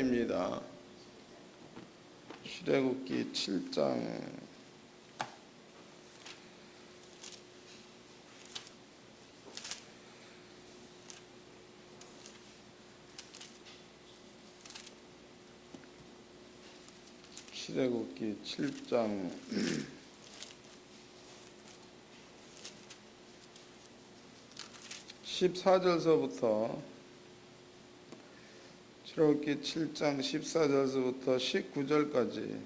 입니다. 출애굽기 7장 14절서부터 출애굽기 7장 14절서부터 19절까지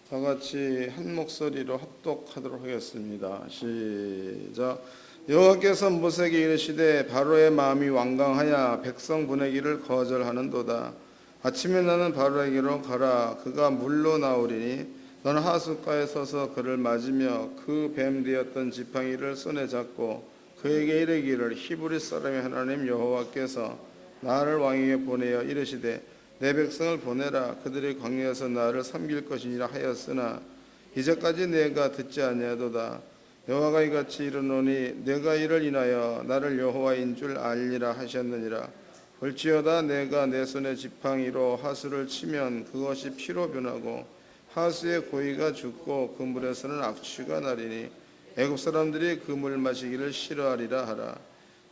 다같이 한 목소리로 합독하도록 하겠습니다. 시작. 여호와께서 모세에게 이르시되 바로의 마음이 완강하여 백성 보내기를 거절하는도다. 아침에 너는 바로에게로 가라. 그가 물로 나오리니 너는 하숫가에 서서 그를 맞으며 그 뱀 되었던 지팡이를 손에 잡고 그에게 이르기를 히브리 사람의 하나님 여호와께서 나를 왕에게 보내어 이르시되 내 백성을 보내라. 그들이 광야에서 나를 섬길 것이니라 하였으나 이제까지 내가 듣지 아니하도다. 여호와가 이같이 이르노니 내가 이를 인하여 나를 여호와인 줄 알리라 하셨느니라. 볼지어다 내가 내 손에 지팡이로 하수를 치면 그것이 피로 변하고 하수의 고기가 죽고 그 물에서는 악취가 나리니 애굽 사람들이 그 물 마시기를 싫어하리라 하라.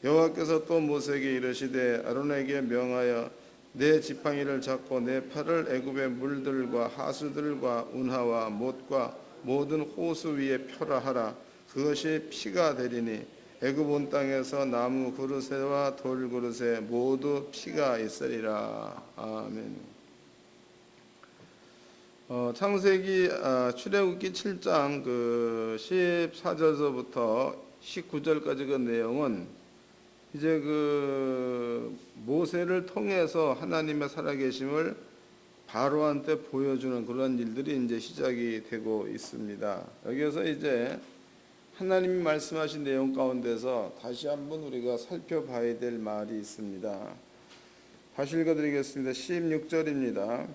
여호와께서 또 모세에게 이르시되 아론에게 명하여 내 지팡이를 잡고 내 팔을 애굽의 물들과 하수들과 운하와 못과 모든 호수 위에 펴라 하라. 그것이 피가 되리니 애굽 온 땅에서 나무 그릇에와 돌 그릇에 모두 피가 있으리라. 아멘. 창세기 출애굽기 7장 14절서부터 19절까지 그 내용은 이제 모세를 통해서 하나님의 살아계심을 바로한테 보여주는 그런 일들이 이제 시작이 되고 있습니다. 여기에서 이제 하나님이 말씀하신 내용 가운데서 다시 한번 우리가 살펴봐야 될 말이 있습니다. 다시 읽어드리겠습니다. 16절입니다.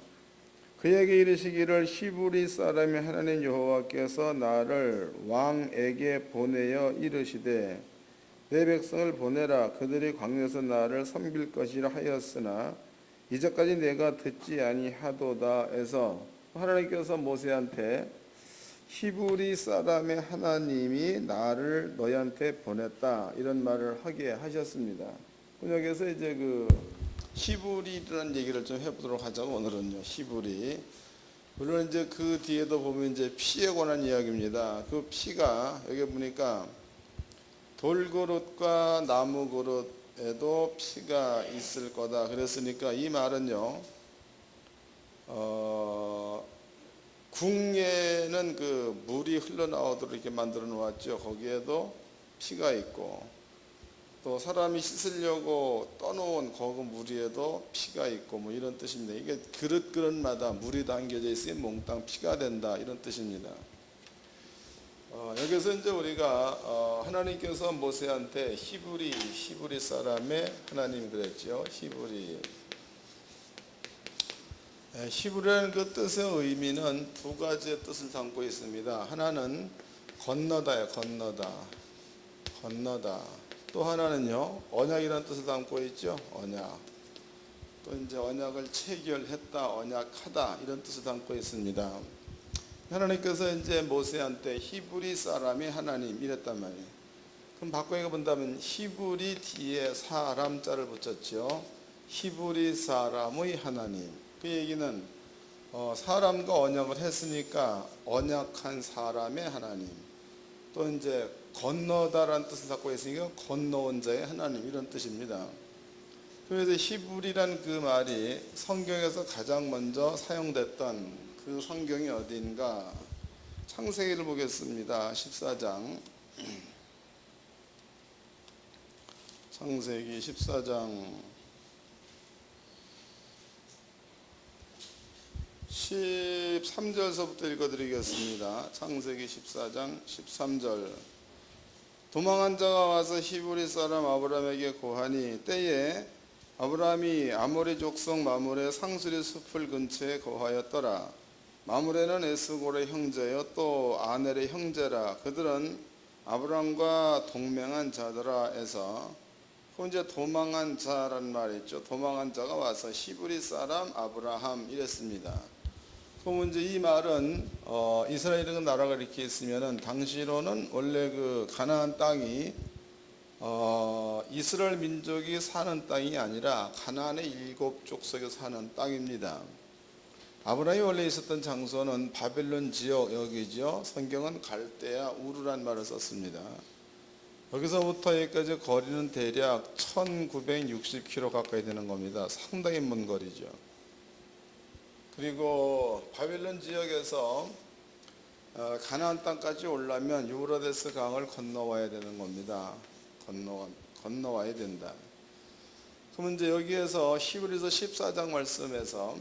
그에게 이르시기를 히브리 사람의 하나님 여호와께서 나를 왕에게 보내어 이르시되 내 백성을 보내라. 그들이 광야에서 나를 섬길 것이라 하였으나 이제까지 내가 듣지 아니하도다 해서 하나님께서 모세한테 히브리 사람의 하나님이 나를 너희한테 보냈다 이런 말을 하게 하셨습니다. 여기서 이제 히브리라는 얘기를 좀 해보도록 하자고. 오늘은요, 히브리. 물론 이제 그 뒤에도 보면 이제 피에 관한 이야기입니다. 그 피가 여기 보니까 돌그릇과 나무 그릇에도 피가 있을 거다. 그랬으니까 이 말은요, 궁예는 물이 흘러나오도록 이렇게 만들어 놓았죠. 거기에도 피가 있고, 또 사람이 씻으려고 떠놓은 거그 물 위에도 피가 있고 뭐 이런 뜻입니다. 이게 그릇마다 물이 담겨져 있으니 몽땅 피가 된다 이런 뜻입니다. 여기서 이제 우리가 하나님께서 모세한테 히브리 사람의 하나님 그랬죠. 히브리라는 그 뜻의 의미는 두 가지의 뜻을 담고 있습니다. 하나는 건너다예요. 건너다. 또 하나는요, 언약이라는 뜻을 담고 있죠. 언약. 또 이제 언약을 체결했다, 언약하다 이런 뜻을 담고 있습니다. 하나님께서 이제 모세한테 히브리 사람의 하나님 이랬단 말이에요. 그럼 바꿔 본다면 히브리 뒤에 사람자를 붙였죠. 히브리 사람의 하나님. 그 얘기는 사람과 언약을 했으니까 언약한 사람의 하나님. 또 이제 건너다라는 뜻을 갖고 있으니까 건너온 자의 하나님 이런 뜻입니다. 그래서 히브리란 그 말이 성경에서 가장 먼저 사용됐던 그 성경이 어디인가? 창세기를 보겠습니다. 14장. 창세기 14장 13절서부터 읽어드리겠습니다. 창세기 14장 13절. 도망한 자가 와서 히브리 사람 아브라함에게 고하니 때에 아브라함이 아모리 족속 마므레 상수리 숲을 근처에 거하였더라. 마므레는 에스골의 형제여 또 아넬의 형제라. 그들은 아브라함과 동맹한 자더라 해서 그 이제 도망한 자란 말이 있죠. 도망한 자가 와서 히브리 사람 아브라함 이랬습니다. 그럼 이제 이 말은 이스라엘이라는 나라가 이렇게 있으면은 당시로는 원래 그 가나안 땅이 이스라엘 민족이 사는 땅이 아니라 가나안의 7족속에 사는 땅입니다. 아브라함이 원래 있었던 장소는 바벨론 지역 여기죠. 성경은 갈대아 우르란 말을 썼습니다. 여기서부터 여기까지 거리는 대략 1960km 가까이 되는 겁니다. 상당히 먼 거리죠. 그리고 바벨론 지역에서 가나안 땅까지 오려면 유브라데스 강을 건너와야 되는 겁니다. 건너와야 된다. 그럼 이제 여기에서 히브리서 14장 말씀에서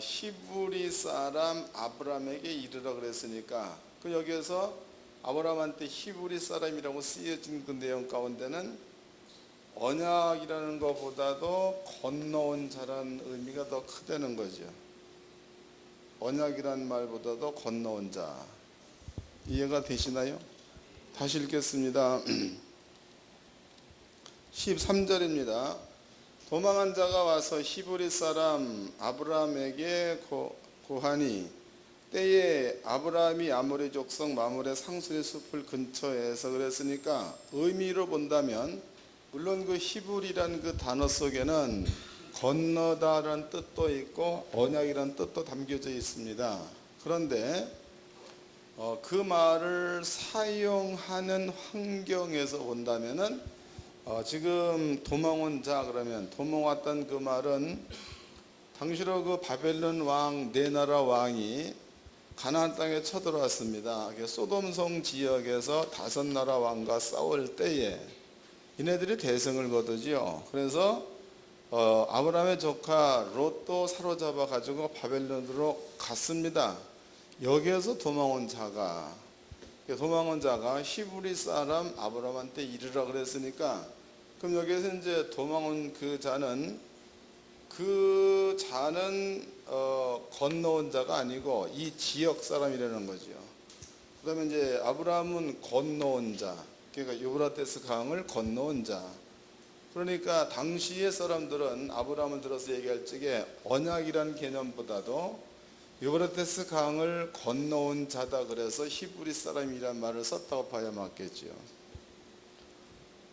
히브리 사람 아브라함에게 이르라 그랬으니까 그 여기에서 아브라함한테 히브리 사람이라고 쓰여진 그 내용 가운데는 언약이라는 것보다도 건너온 자라는 의미가 더 크다는 거죠. 언약이란 말보다도 건너온 자. 이해가 되시나요? 다시 읽겠습니다. 13절입니다. 도망한 자가 와서 히브리 사람 아브라함에게 고하니 때에 아브라함이 아모리 족속 마므레 상수리 숲을 근처에서 그랬으니까 의미로 본다면 물론 그 히브리란 그 단어 속에는 건너다라는 뜻도 있고 언약이라는 뜻도 담겨져 있습니다. 그런데 그 말을 사용하는 환경에서 본다면은 지금 도망온 자 그러면 도망왔던 그 말은 당시로 그 바벨론 왕 네 나라 왕이 가나안 땅에 쳐들어왔습니다. 소돔성 지역에서 5나라 왕과 싸울 때에 이네들이 대승을 거두지요. 그래서 아브라함의 조카 롯도 사로잡아 가지고 바벨론으로 갔습니다. 여기에서 도망온 자가 히브리 사람 아브라함한테 이르라 그랬으니까 그럼 여기에서 이제 도망온 그 자는 건너온 자가 아니고 이 지역 사람이라는 거죠. 그다음에 이제 아브라함은 건너온 자, 그러니까 유브라데스 강을 건너온 자. 그러니까 당시의 사람들은 아브라함을 들어서 얘기할 적에 언약이라는 개념보다도 유브라데스 강을 건너온 자다 그래서 히브리 사람이란 말을 썼다고 봐야 맞겠죠.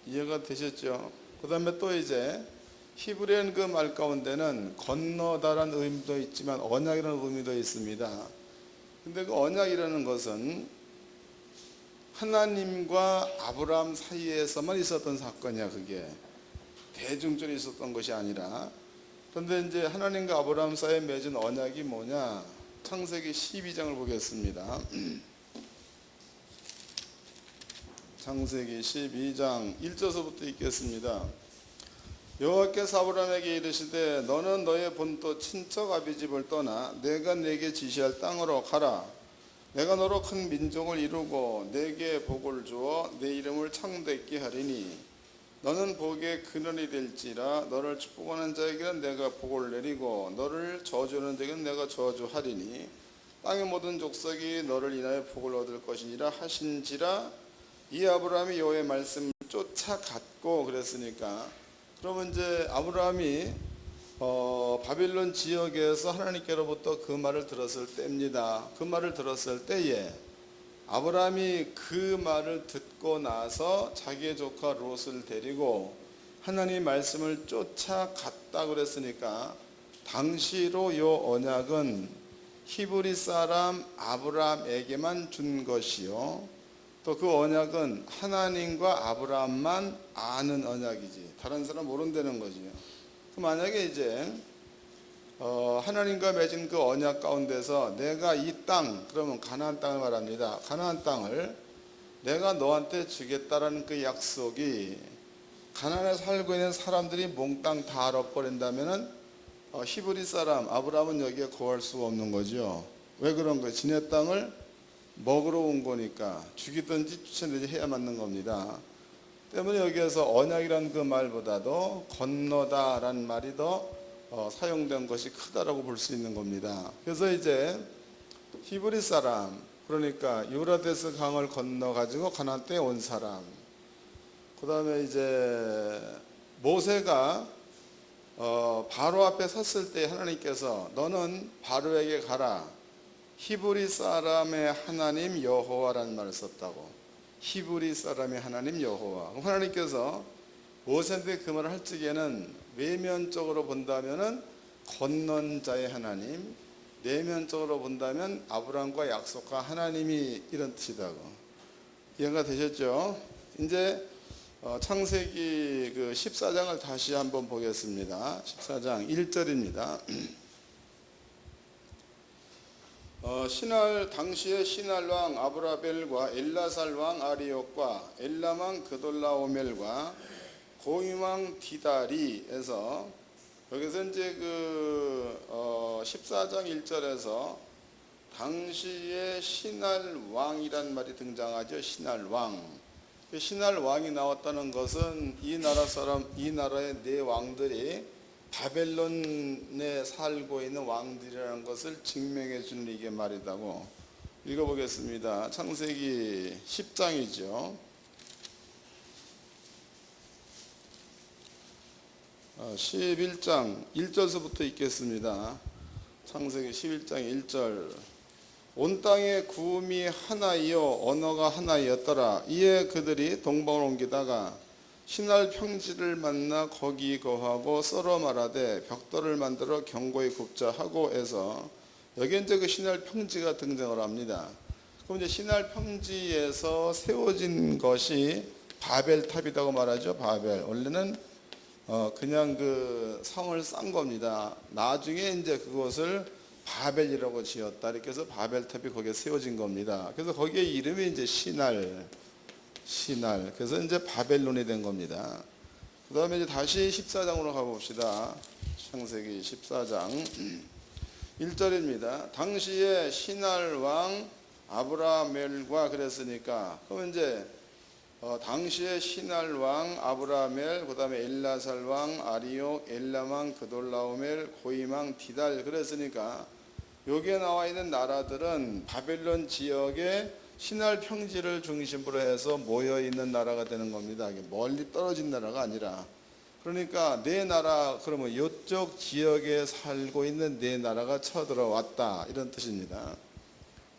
이해가 되셨죠? 그 다음에 또 이제 히브리한 그 말 가운데는 건너다라는 의미도 있지만 언약이라는 의미도 있습니다. 근데 그 언약이라는 것은 하나님과 아브라함 사이에서만 있었던 사건이야. 그게 대중적으로 있었던 것이 아니라. 그런데 이제 하나님과 아브라함 사이에 맺은 언약이 뭐냐? 창세기 12장을 보겠습니다. 창세기 12장 1절서부터 읽겠습니다. 여호와께서 아브라함에게 이르시되 너는 너의 본토 친척 아비집을 떠나 내가 내게 지시할 땅으로 가라. 내가 너로 큰 민족을 이루고 내게 복을 주어 내 이름을 창대케 하리니 너는 복의 근원이 될지라. 너를 축복하는 자에게는 내가 복을 내리고 너를 저주하는 자에게는 내가 저주하리니 땅의 모든 족속이 너를 인하여 복을 얻을 것이니라 하신지라. 이 아브라함이 여호와의 말씀을 쫓아갔고 그랬으니까 그러면 이제 아브라함이 바빌론 지역에서 하나님께로부터 그 말을 들었을 때입니다. 그 말을 들었을 때에 아브라함이 그 말을 듣고 나서 자기의 조카 롯을 데리고 하나님 말씀을 쫓아갔다 그랬으니까 당시로 이 언약은 히브리 사람 아브라함에게만 준 것이요. 또 그 언약은 하나님과 아브라함만 아는 언약이지 다른 사람 모른다는 거지요. 만약에 이제 하나님과 맺은 그 언약 가운데서 내가 이 땅, 그러면 가나안 땅을 말합니다. 가나안 땅을 내가 너한테 주겠다라는 그 약속이 가나안에 살고 있는 사람들이 몽땅 다 알아버린다면은 히브리 사람 아브라함은 여기에 거할 수가 없는 거죠. 왜 그런 거예요? 지네 땅을 먹으러 온 거니까 죽이든지 쫓아내든지 해야 맞는 겁니다. 때문에 여기에서 언약이라는 그 말보다도 건너다라는 말이 더 사용된 것이 크다라고 볼 수 있는 겁니다. 그래서 이제 히브리 사람, 그러니까 유브라데스 강을 건너 가지고 가나안 땅에 온 사람, 그 다음에 이제 모세가 바로 앞에 섰을 때 하나님께서 너는 바로에게 가라. 히브리 사람의 하나님 여호와라는 말을 썼다고. 히브리 사람의 하나님 여호와. 하나님께서 모세한테 그 말을 할 적에는 외면적으로 본다면은 건넌 자의 하나님, 내면적으로 본다면 아브라함과 약속한 하나님이 이런 뜻이다고. 이해가 되셨죠? 이제 창세기 그 14장을 다시 한번 보겠습니다. 14장 1절입니다. 당시에 신할 왕 아브라벨과 엘라살 왕 아리옥과 엘람 왕 그돌라오멜과 고임 왕 디다리에서 여기서 이제 14장 1절에서 당시에 신할 왕이란 말이 등장하죠. 신할 왕. 신할 왕이 나왔다는 것은 이 나라의 네 왕들이 바벨론에 살고 있는 왕들이라는 것을 증명해 주는 이게 말이다고. 읽어보겠습니다. 창세기 10장이죠. 11장 1절서부터 읽겠습니다. 창세기 11장 1절. 온 땅에 구음이 하나이요 언어가 하나이었더라. 이에 그들이 동방을 옮기다가 신할 평지를 만나 거기 거하고 썰어 말하되 벽돌을 만들어 견고히 굽자 하고 해서 여기 이제 그 신할 평지가 등장을 합니다. 그럼 이제 신할 평지에서 세워진 것이 바벨탑이라고 말하죠. 바벨. 원래는 그냥 그 성을 쌓은 겁니다. 나중에 이제 그것을 바벨이라고 지었다. 이렇게 해서 바벨탑이 거기에 세워진 겁니다. 그래서 거기에 이름이 이제 신할. 그래서 이제 바벨론이 된 겁니다. 그 다음에 이제 다시 14장으로 가봅시다. 창세기 14장 1절입니다. 당시에 신할 왕 아브라멜과 그랬으니까, 그러면 이제 당시에 신할 왕 아브라멜, 그 다음에 엘라살 왕 아리옥, 엘람 왕 그돌라오멜, 고임 왕 디달 그랬으니까 여기에 나와 있는 나라들은 바벨론 지역에 신할 평지를 중심으로 해서 모여 있는 나라가 되는 겁니다. 멀리 떨어진 나라가 아니라. 그러니까 네 나라, 그러면 이쪽 지역에 살고 있는 네 나라가 쳐들어왔다 이런 뜻입니다.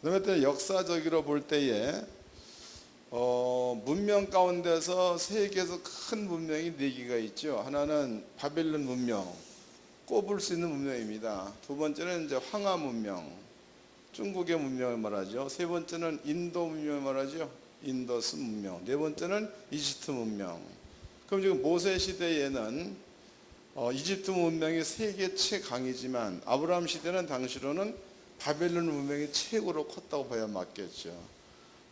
그다음에 역사적으로 볼 때에 문명 가운데서 세계에서 큰 문명이 네 개가 있죠. 하나는 바벨론 문명, 꼽을 수 있는 문명입니다. 두 번째는 이제 황하 문명, 중국의 문명을 말하죠. 세 번째는 인도 문명을 말하죠. 인더스 문명. 네 번째는 이집트 문명. 그럼 지금 모세 시대에는 이집트 문명이 세계 최강이지만 아브라함 시대는 당시로는 바벨론 문명이 최고로 컸다고 봐야 맞겠죠.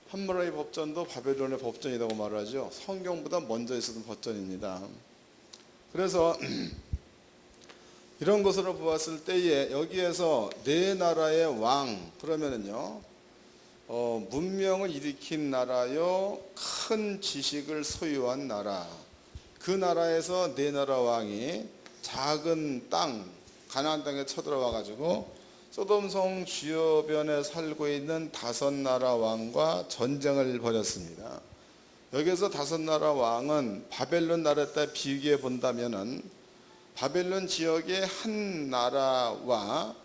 함무라비 법전도 바벨론의 법전이라고 말하죠. 성경보다 먼저 있었던 법전입니다. 그래서 이런 것으로 보았을 때에 여기에서 네 나라의 왕, 그러면은요, 문명을 일으킨 나라요, 큰 지식을 소유한 나라. 그 나라에서 네 나라 왕이 작은 땅, 가나안 땅에 쳐들어와 가지고 소돔성 주변에 살고 있는 다섯 나라 왕과 전쟁을 벌였습니다. 여기서 다섯 나라 왕은 바벨론 나라에 따라 비교해 본다면은 바벨론 지역의 한 나라와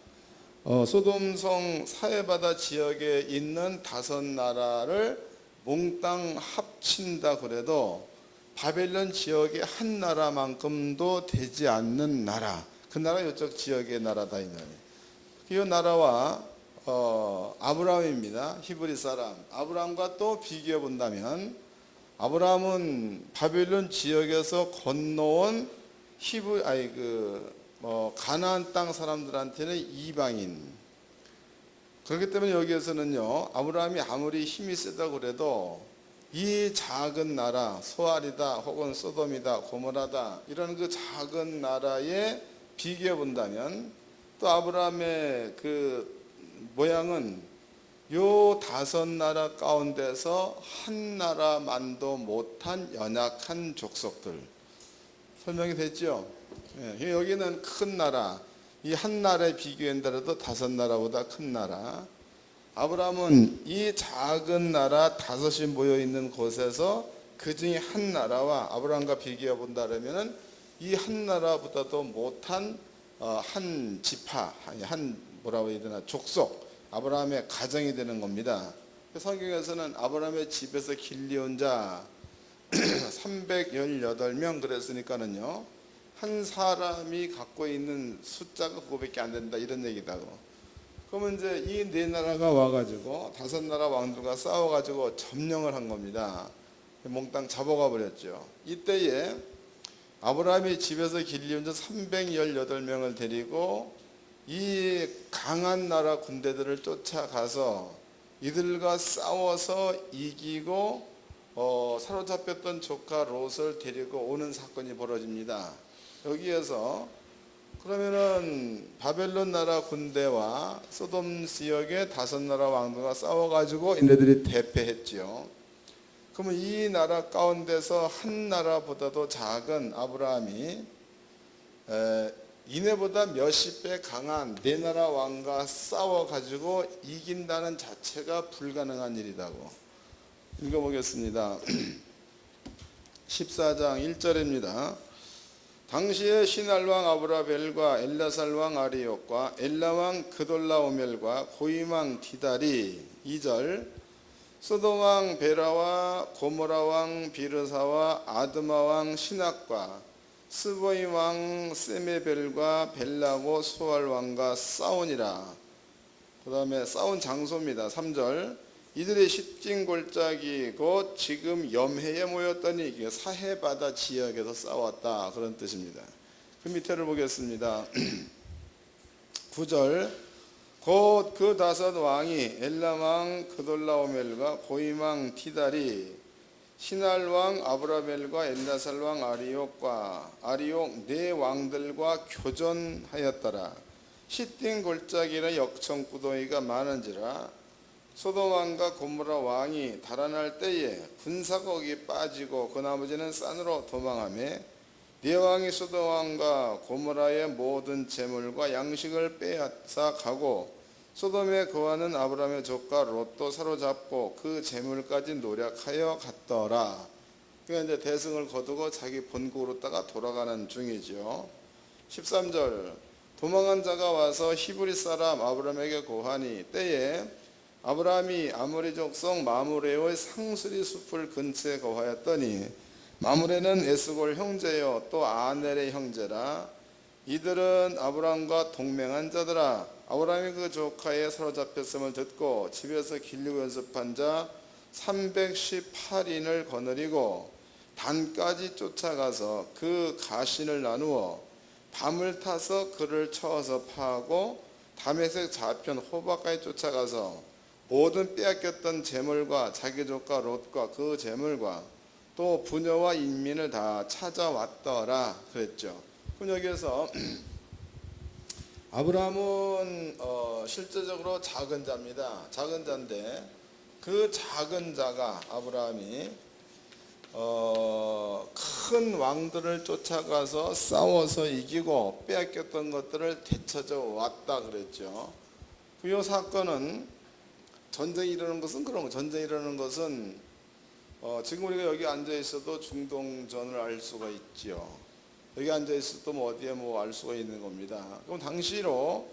소돔성 사해바다 지역에 있는 다섯 나라를 몽땅 합친다 그래도 바벨론 지역의 한 나라만큼도 되지 않는 나라, 그 나라 이쪽 지역의 나라다. 이 나라와 아브라함입니다. 히브리 사람. 아브라함과 또 비교해 본다면 아브라함은 바벨론 지역에서 건너온 가나안 땅 사람들한테는 이방인. 그렇기 때문에 여기에서는요, 아브라함이 아무리 힘이 세다고 그래도 이 작은 나라, 소알이다 혹은 소돔이다 고모라다 이런 그 작은 나라에 비교해 본다면 또 아브라함의 그 모양은 요 다섯 나라 가운데서 한 나라만도 못한 연약한 족속들. 설명이 됐죠? 예, 여기는 큰 나라, 이 한 나라에 비교한다라도 다섯 나라보다 큰 나라. 아브라함은 이 작은 나라 다섯이 모여 있는 곳에서 그 중에 한 나라와 아브라함과 비교해 본다 그러면은 이 한 나라보다도 못한 한 지파, 한 뭐라고 해야 되나 족속, 아브라함의 가정이 되는 겁니다. 성경에서는 아브라함의 집에서 길리온 자 318명 그랬으니까는요, 한 사람이 갖고 있는 숫자가 그거밖에 안 된다 이런 얘기다고. 그러면 이제 이 네 나라가 와가지고 다섯 나라 왕들과 싸워가지고 점령을 한 겁니다. 몽땅 잡아가 버렸죠. 이때에 아브라함이 집에서 길리온 자 318명을 데리고 이 강한 나라 군대들을 쫓아가서 이들과 싸워서 이기고 사로잡혔던 조카 롯을 데리고 오는 사건이 벌어집니다. 여기에서 그러면은 바벨론 나라 군대와 소돔 지역의 다섯 나라 왕들과 싸워가지고 얘네들이 대패했죠. 그러면 이 나라 가운데서 한 나라보다도 작은 아브라함이 이네보다 몇십 배 강한 네 나라 왕과 싸워가지고 이긴다는 자체가 불가능한 일이라고. 읽어보겠습니다. 14장 1절입니다. 당시에 시날왕 아브라벨과 엘라살왕 아리옥과 엘라왕 그돌라오멜과 고임왕 디달이 2절 소돔왕 베라와 고모라왕 비르사와 아드마왕 시낙과 스보임왕 세메벨과 벨라고 수알왕과 싸우니라. 그 다음에 싸운 장소입니다. 3절 이들의 시tim 골짜기 곧 지금 염해에 모였더니 사해바다 지역에서 싸웠다 그런 뜻입니다. 그 밑에를 보겠습니다. 9절 곧 그 다섯 왕이 엘람왕 그돌라오멜과 고임왕 티달이 시날왕 아브라벨과 엘라살왕 아리옥 네 왕들과 교전하였더라. 시tim 골짜기나 역청구덩이가 많은지라 소돔왕과 고모라 왕이 달아날 때에 군사가 거기 빠지고 그 나머지는 산으로 도망하며 네 왕이 소돔왕과 고모라의 모든 재물과 양식을 빼앗아 가고 소돔에 거하는 아브라함의 조카 롯도 사로잡고 그 재물까지 노력하여 갔더라. 그러니까 이제 대승을 거두고 자기 본국으로다가 돌아가는 중이죠. 13절 도망한 자가 와서 히브리 사람 아브라함에게 고하니 때에 아브라함이 아모리 족속 마므레의 상수리 숲을 근처에 거하였더니 마므레는 에스골 형제요 또 아넬의 형제라. 이들은 아브라함과 동맹한 자들아. 아브라함이 그 조카의 사로잡혔음을 듣고 집에서 길리고 연습한 자 318인을 거느리고 단까지 쫓아가서 그 가신을 나누어 밤을 타서 그를 쳐서 파하고 다메섹 좌편 호바까지 쫓아가서 모든 빼앗겼던 재물과 자기 조카 롯과 그 재물과 또 부녀와 인민을 다 찾아왔더라 그랬죠. 그럼 여기에서 아브라함은 실제적으로 작은 자입니다. 작은 자인데 그 작은 자가 아브라함이 큰 왕들을 쫓아가서 싸워서 이기고 빼앗겼던 것들을 되찾아 왔다 그랬죠. 이 사건은 전쟁이 일어나는 것은 그런 거. 전쟁이 일어나는 것은 지금 우리가 여기 앉아 있어도 중동전을 알 수가 있지요. 여기 앉아 있어도 뭐 어디에 뭐 알 수가 있는 겁니다. 그럼 당시로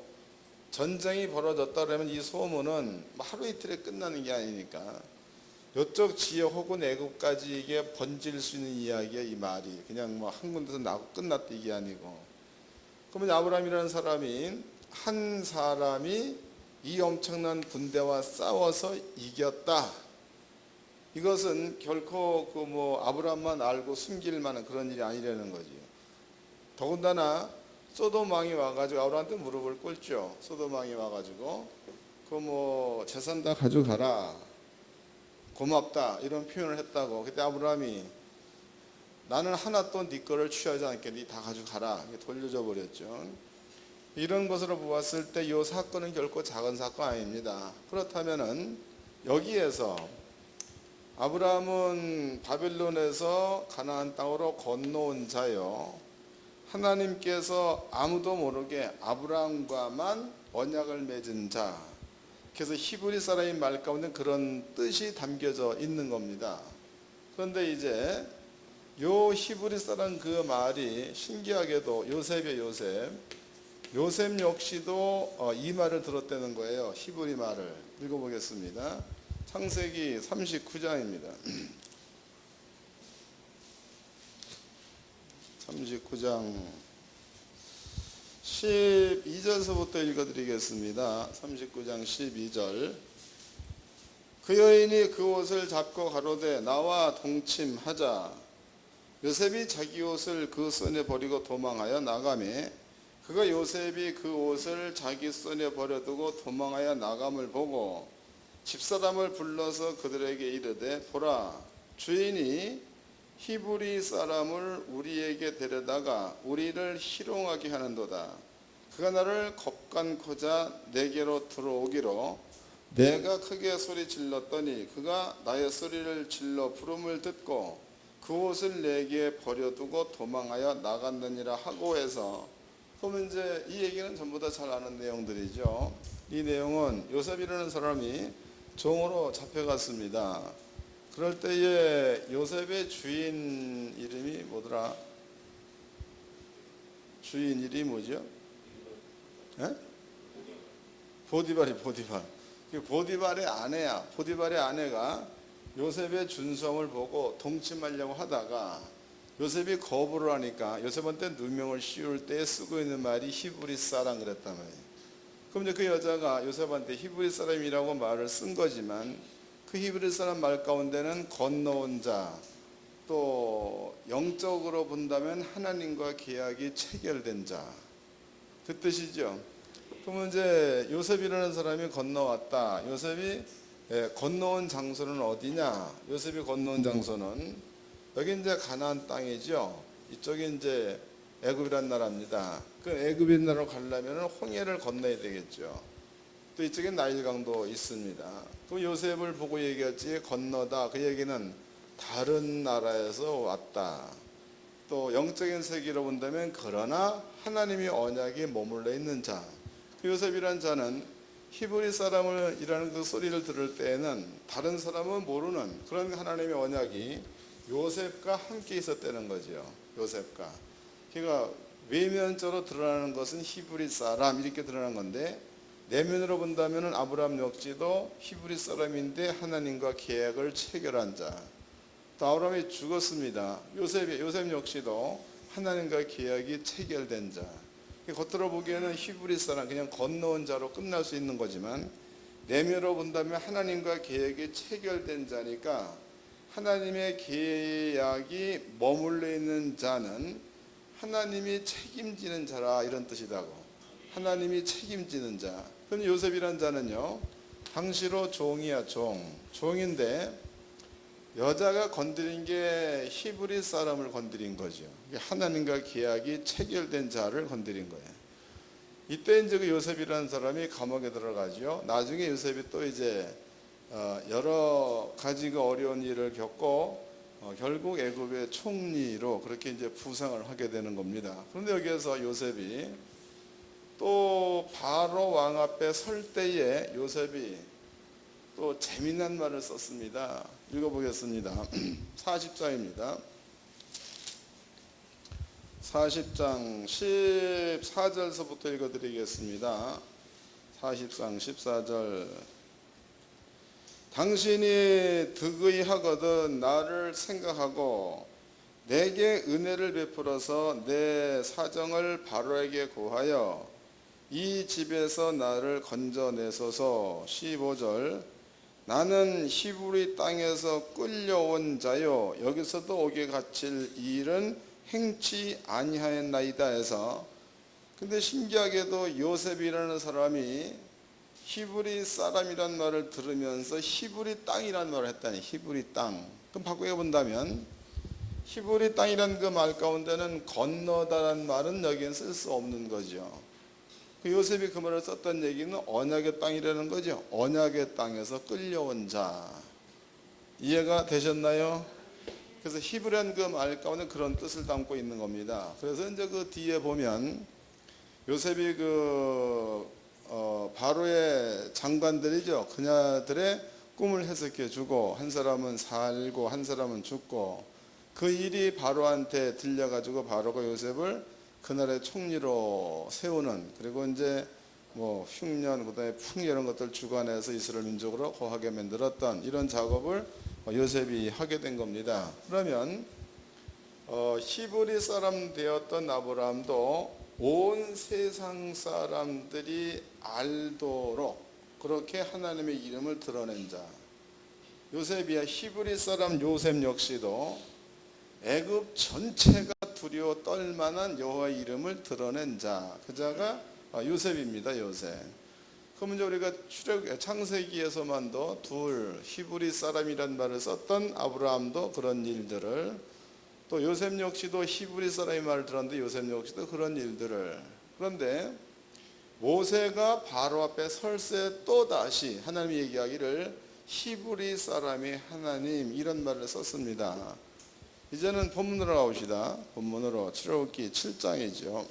전쟁이 벌어졌다 그러면 이 소문은 하루 이틀에 끝나는 게 아니니까 이쪽 지역 혹은 애국까지 이게 번질 수 있는 이야기야. 이 말이 그냥 뭐 한 군데서 나고 끝났다 이게 아니고. 그러면 아브라함이라는 사람이 한 사람이 이 엄청난 군대와 싸워서 이겼다. 이것은 결코 그 뭐 아브라함만 알고 숨길 만한 그런 일이 아니라는 거지. 더군다나 소돔 왕이 와가지고 아브라함한테 무릎을 꿇죠. 소돔 왕이 와가지고 그 뭐 재산 다 가져가라, 고맙다 이런 표현을 했다고. 그때 아브라함이 나는 하나 또 네 거를 취하지 않게 네 다 가져가라 돌려줘 버렸죠. 이런 것으로 보았을 때 이 사건은 결코 작은 사건 아닙니다. 그렇다면은 여기에서 아브라함은 바벨론에서 가나안 땅으로 건너온 자요. 하나님께서 아무도 모르게 아브라함과만 언약을 맺은 자. 그래서 히브리 사람의 말 가운데 그런 뜻이 담겨져 있는 겁니다. 그런데 이제 요 히브리 사람 그 말이 신기하게도 요셉의 요셉 역시도 이 말을 들었다는 거예요. 히브리 말을 읽어보겠습니다. 창세기 39장입니다. 39장 12절서부터 읽어드리겠습니다. 39장 12절. 그 여인이 그 옷을 잡고 가로되 나와 동침하자. 요셉이 자기 옷을 그 손에 버리고 도망하여 나가매 그가 요셉이 그 옷을 자기 손에 버려두고 도망하여 나감을 보고 집사람을 불러서 그들에게 이르되 보라 주인이 히브리 사람을 우리에게 데려다가 우리를 희롱하게 하는도다. 그가 나를 겁간코자 내게로 들어오기로 내가 크게 소리 질렀더니 그가 나의 소리를 질러 부름을 듣고 그 옷을 내게 버려두고 도망하여 나갔느니라 하고 해서 그러면 이제 이 얘기는 전부 다 잘 아는 내용들이죠. 이 내용은 요셉이라는 사람이 종으로 잡혀갔습니다. 그럴 때에 요셉의 주인 이름이 뭐더라? 주인 이름이 뭐죠? 에? 보디발이 보디발. 보디발의 아내야. 보디발의 아내가 요셉의 준성을 보고 동침하려고 하다가 요셉이 거부를 하니까 요셉한테 누명을 씌울 때 쓰고 있는 말이 히브리 사람 그랬단 말이에요. 그럼 이제 그 여자가 요셉한테 히브리 사람이라고 말을 쓴 거지만 그 히브리 사람 말 가운데는 건너온 자, 또 영적으로 본다면 하나님과 계약이 체결된 자, 그 뜻이죠. 그러면 이제 요셉이라는 사람이 건너왔다. 요셉이 건너온 장소는 어디냐? 요셉이 건너온 장소는 여기 이제 가나안 땅이죠. 이쪽이 이제 애굽이란 나라입니다. 그 애굽인 나라로 가려면 홍해를 건너야 되겠죠. 또 이쪽에 나일강도 있습니다. 그 요셉을 보고 얘기했지 건너다. 그 얘기는 다른 나라에서 왔다. 또 영적인 세계로 본다면 그러나 하나님의 언약이 머물러 있는 자. 그 요셉이란 자는 히브리 사람이라는 그 소리를 들을 때에는 다른 사람은 모르는 그런 하나님의 언약이 요셉과 함께 있었다는 거죠. 요셉과. 그러니까 외면적으로 드러나는 것은 히브리 사람 이렇게 드러나는 건데 내면으로 본다면 아브라함 역시도 히브리 사람인데 하나님과 계약을 체결한 자. 또 아브라함이 죽었습니다. 요셉 역시도 하나님과 계약이 체결된 자. 겉으로 보기에는 히브리 사람 그냥 건너온 자로 끝날 수 있는 거지만 내면으로 본다면 하나님과 계약이 체결된 자니까 하나님의 계약이 머물러 있는 자는 하나님이 책임지는 자라 이런 뜻이다고. 하나님이 책임지는 자. 그럼 요셉이란 자는요 당시로 종이야 종인데 여자가 건드린 게 히브리 사람을 건드린 거죠. 하나님과 계약이 체결된 자를 건드린 거예요. 이때 이제 그 요셉이라는 사람이 감옥에 들어가죠. 나중에 요셉이 또 이제 여러 가지 그 어려운 일을 겪고 결국 애굽의 총리로 그렇게 이제 부상을 하게 되는 겁니다. 그런데 여기에서 요셉이 또 바로 왕 앞에 설 때에 요셉이 또 재미난 말을 썼습니다. 읽어보겠습니다. 40장입니다. 40장 14절서부터 읽어드리겠습니다. 40장 14절. 당신이 득의 하거든 나를 생각하고 내게 은혜를 베풀어서 내 사정을 바로에게 고하여 이 집에서 나를 건져내소서. 15절. 나는 히브리 땅에서 끌려온 자요 여기서도 옥에 갇힐 일은 행치 아니하였나이다 해서 근데 신기하게도 요셉이라는 사람이 히브리 사람이란 말을 들으면서 히브리 땅이라는 말을 했다니. 히브리 땅. 그럼 바꾸어 본다면 히브리 땅이라는 그 말 가운데는 건너다라는 말은 여기엔 쓸 수 없는 거죠. 그 요셉이 그 말을 썼던 얘기는 언약의 땅이라는 거죠. 언약의 땅에서 끌려온 자. 이해가 되셨나요? 그래서 히브리한 그 말 가운데 그런 뜻을 담고 있는 겁니다. 그래서 이제 그 뒤에 보면 요셉이 바로의 장관들이죠. 그녀들의 꿈을 해석해 주고 한 사람은 살고 한 사람은 죽고 그 일이 바로한테 들려가지고 바로가 요셉을 그날의 총리로 세우는, 그리고 이제 뭐 흉년 그다음에 풍 이런 것들 주관해서 이스라엘 민족으로 거하게 만들었던 이런 작업을 요셉이 하게 된 겁니다. 그러면 히브리 사람 되었던 아브라함도 온 세상 사람들이 알도록 그렇게 하나님의 이름을 드러낸 자, 요셉이야. 히브리 사람 요셉 역시도 애굽 전체가 두려워 떨만한 여호와의 이름을 드러낸 자, 그 자가 요셉입니다. 요셉. 그럼 이제 우리가 창세기에서만도 둘 히브리 사람이란 말을 썼던 아브라함도 그런 일들을, 또 요셉 역시도 히브리 사람의 말을 들었는데 요셉 역시도 그런 일들을, 그런데 모세가 바로 앞에 설세 또 다시 하나님이 얘기하기를 히브리 사람의 하나님 이런 말을 썼습니다. 이제는 본문으로 나옵시다. 본문으로 출애굽기 7장이죠.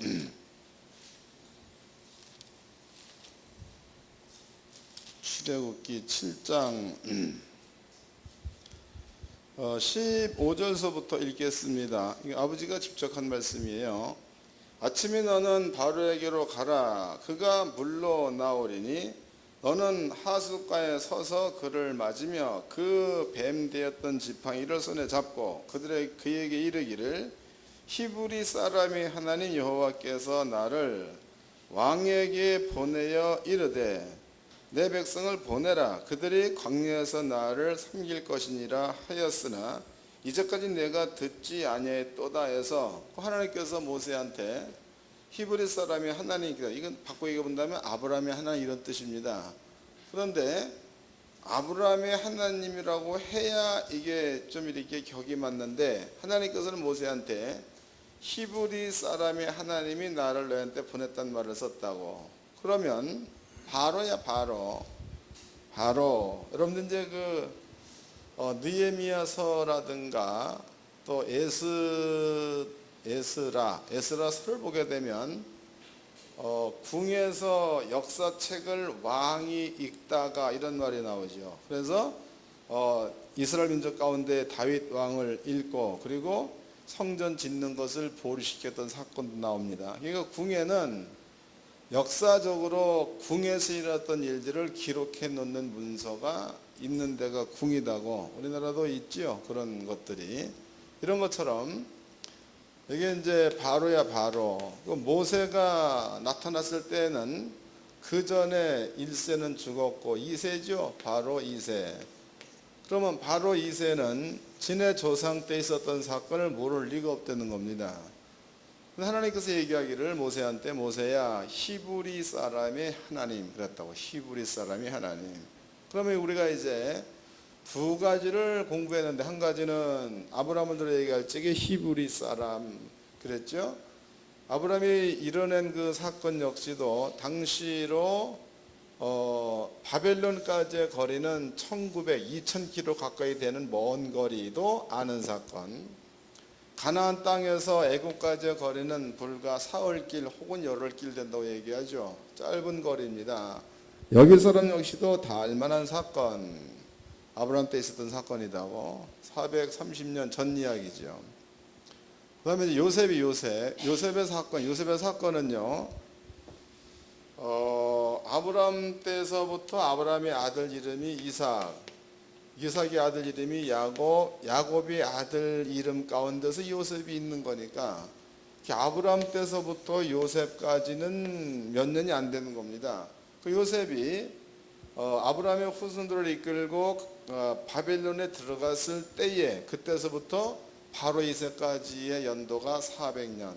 출애굽기 7장 15절서부터 읽겠습니다. 아버지가 직접 한 말씀이에요. 아침에 너는 바로에게로 가라. 그가 물러 나오리니 너는 하숫가에 서서 그를 맞으며 그 뱀 되었던 지팡이를 손에 잡고 그에게 이르기를 히브리 사람의 하나님 여호와께서 나를 왕에게 보내어 이르되 내 백성을 보내라. 그들이 광야에서 나를 섬길 것이니라 하였으나 이제까지 내가 듣지 아니하였도다 해서 하나님께서 모세한테 히브리 사람이 하나님이다. 이건 바꿔 얘기해본다면 아브라함의 하나님 이런 뜻입니다. 그런데 아브라함의 하나님이라고 해야 이게 좀 이렇게 격이 맞는데 하나님께서는 모세한테 히브리 사람의 하나님이 나를 너한테 보냈단 말을 썼다고. 그러면 바로야 바로. 여러분들 이제 느헤미야서라든가 또 에스라서를 보게 되면 궁에서 역사책을 왕이 읽다가 이런 말이 나오죠. 그래서 이스라엘 민족 가운데 다윗 왕을 읽고 그리고 성전 짓는 것을 보류시켰던 사건도 나옵니다. 그러니까 궁에는 역사적으로 궁에서 일어났던 일들을 기록해 놓는 문서가 있는 데가 궁이다고. 우리나라도 있지요. 그런 것들이. 이런 것처럼 이게 이제 바로야 바로. 모세가 나타났을 때는 그 전에 1세는 죽었고 2세죠. 바로 2세. 그러면 바로 2세는 지네 조상 때 있었던 사건을 모를 리가 없다는 겁니다. 하나님께서 얘기하기를 모세한테 모세야 히브리 사람의 하나님 그랬다고. 히브리 사람의 하나님. 그러면 우리가 이제 두 가지를 공부했는데 한 가지는 아브라함을 들어 얘기할 적에 히브리 사람 그랬죠. 아브라함이 이뤄낸 그 사건 역시도 당시로 바벨론까지의 거리는 2000km 가까이 되는 먼 거리도 아는 사건. 가나안 땅에서 애굽까지의 거리는 불과 사흘길 혹은 열흘길 된다고 얘기하죠. 짧은 거리입니다. 여기 사람 역시도 다 알만한 사건, 아브라함 때 있었던 사건이다고. 430년 전 이야기죠. 그 다음에 요셉의 사건은요, 아브라함 때서부터 아브라함의 아들 이름이 이삭의 아들 이름이 야곱의 아들 이름 가운데서 요셉이 있는 거니까 아브라함 때서부터 요셉까지는 몇 년이 안 되는 겁니다. 그 요셉이 아브라함의 후손들을 이끌고 바벨론에 들어갔을 때에 그때서부터 바로 2세까지의 연도가 400년.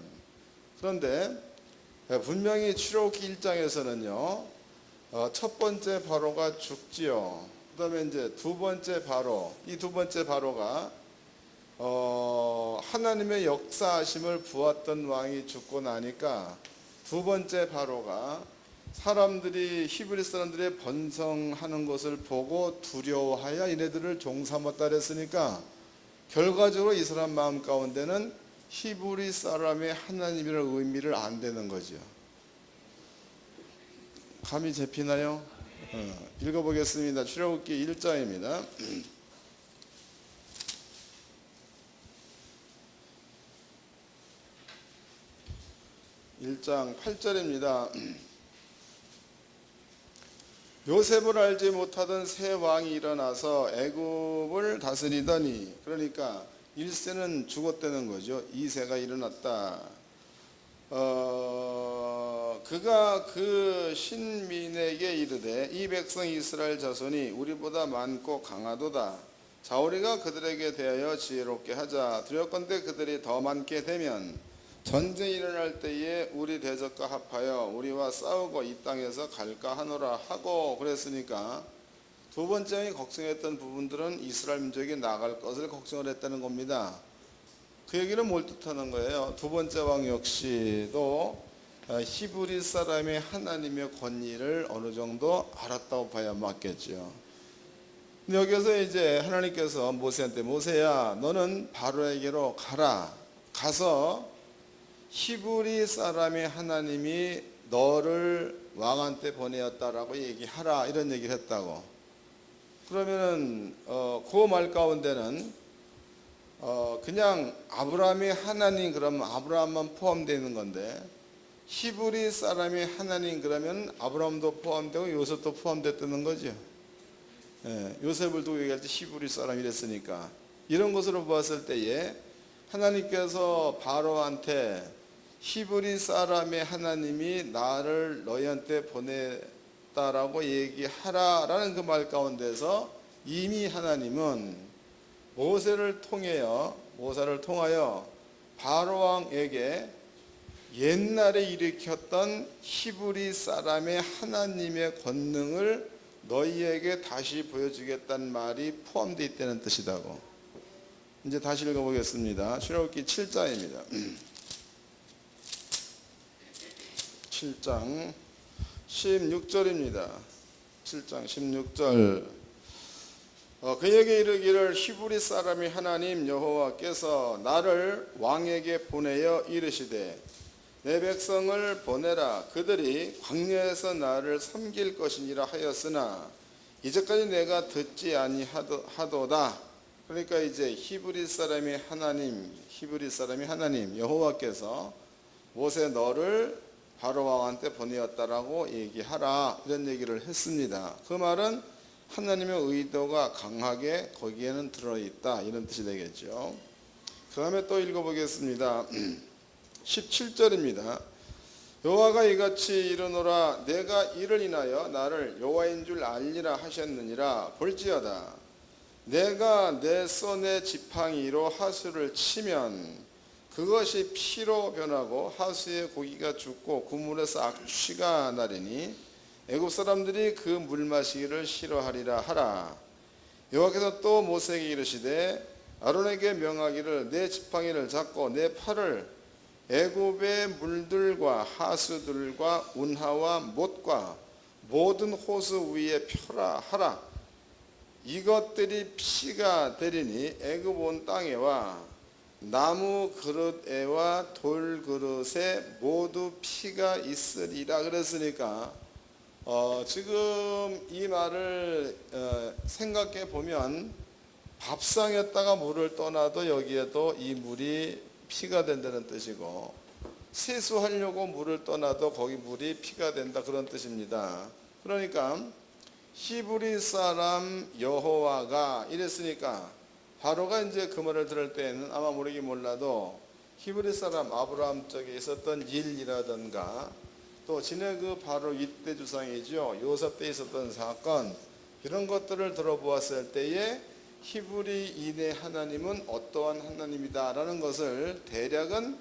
그런데 분명히 출애굽기 1장에서는요 첫 번째 바로가 죽지요. 그 다음에 이제 두 번째 바로, 이 두 번째 바로가 하나님의 역사하심을 보았던 왕이 죽고 나니까 두 번째 바로가 히브리 사람들의 번성하는 것을 보고 두려워하여 이네들을 종삼았다 그랬으니까 결과적으로 이 사람 마음 가운데는 히브리 사람의 하나님이라는 의미를 안 되는 거죠. 감이 잡히나요? 읽어보겠습니다. 출애굽기 1장입니다. 1장 8절입니다. 요셉을 알지 못하던 새 왕이 일어나서 애굽을 다스리더니, 그러니까 1세는 죽었다는 거죠. 2세가 일어났다. 그가 그 신민에게 이르되 이 백성 이스라엘 자손이 우리보다 많고 강하도다. 자, 우리가 그들에게 대하여 지혜롭게 하자. 두렵건대 그들이 더 많게 되면 전쟁이 일어날 때에 우리 대적과 합하여 우리와 싸우고 이 땅에서 갈까 하노라 하고 그랬으니까, 두 번째 걱정했던 부분들은 이스라엘 민족이 나갈 것을 걱정을 했다는 겁니다. 그 얘기는 뭘 뜻하는 거예요? 두 번째 왕 역시도 히브리 사람의 하나님의 권위를 어느 정도 알았다고 봐야 맞겠죠. 근데 여기서 이제 하나님께서 모세한테, 모세야 너는 바로에게로 가라. 가서 히브리 사람의 하나님이 너를 왕한테 보내었다라고 얘기하라, 이런 얘기를 했다고. 그러면은 그 말 가운데는 그냥 아브라함의 하나님 그러면 아브라함만 포함되는 건데, 히브리 사람의 하나님 그러면 아브라함도 포함되고 요셉도 포함됐다는 거죠. 요셉을 두고 얘기할 때 히브리 사람이랬으니까, 이런 것으로 보았을 때에 하나님께서 바로한테 히브리 사람의 하나님이 나를 너희한테 보냈다라고 얘기하라라는 그 말 가운데서 이미 하나님은 모세를 통하여 바로 왕에게 옛날에 일으켰던 히브리 사람의 하나님의 권능을 너희에게 다시 보여주겠다는 말이 포함되어 있다는 뜻이다고. 이제 다시 읽어보겠습니다. 출애굽기 7장입니다. 7장 16절입니다. 7장 16절. 그에게 이르기를 히브리 사람이 하나님 여호와께서 나를 왕에게 보내어 이르시되 내 백성을 보내라. 그들이 광야에서 나를 섬길 것이니라 하였으나 이제까지 내가 듣지 아니하도다. 그러니까 이제 히브리 사람이 하나님 여호와께서 모세 너를 바로 왕한테 보내었다라고 얘기하라, 이런 얘기를 했습니다. 그 말은 하나님의 의도가 강하게 거기에는 들어있다, 이런 뜻이 되겠죠. 그 다음에 또 읽어보겠습니다. 17절입니다. 여호와가 이같이 이르노라. 내가 이를 인하여 나를 여호와인 줄 알리라 하셨느니라. 볼지어다 내가 내 손의 지팡이로 하수를 치면 그것이 피로 변하고 하수의 고기가 죽고 그 물에서 악취가 나리니 애굽 사람들이 그 물 마시기를 싫어하리라 하라. 여호와께서 또 모세에게 이르시되 아론에게 명하기를 내 지팡이를 잡고 내 팔을 애굽의 물들과 하수들과 운하와 못과 모든 호수 위에 펴라 하라. 이것들이 피가 되리니 애굽 온 땅에와 나무 그릇에와 돌 그릇에 모두 피가 있으리라. 그랬으니까 지금 이 말을 생각해 보면 밥상에다가 물을 떠나도 여기에도 이 물이 피가 된다는 뜻이고, 세수하려고 물을 떠나도 거기 물이 피가 된다, 그런 뜻입니다. 그러니까 히브리 사람 여호와가 이랬으니까 바로가 이제 그 말을 들을 때에는 아마 모르긴 몰라도 히브리 사람 아브라함 쪽에 있었던 일이라든가 또 지네 그 바로 이때 주상이죠, 요셉 때 있었던 사건, 이런 것들을 들어보았을 때에 히브리인의 하나님은 어떠한 하나님이다라는 것을 대략은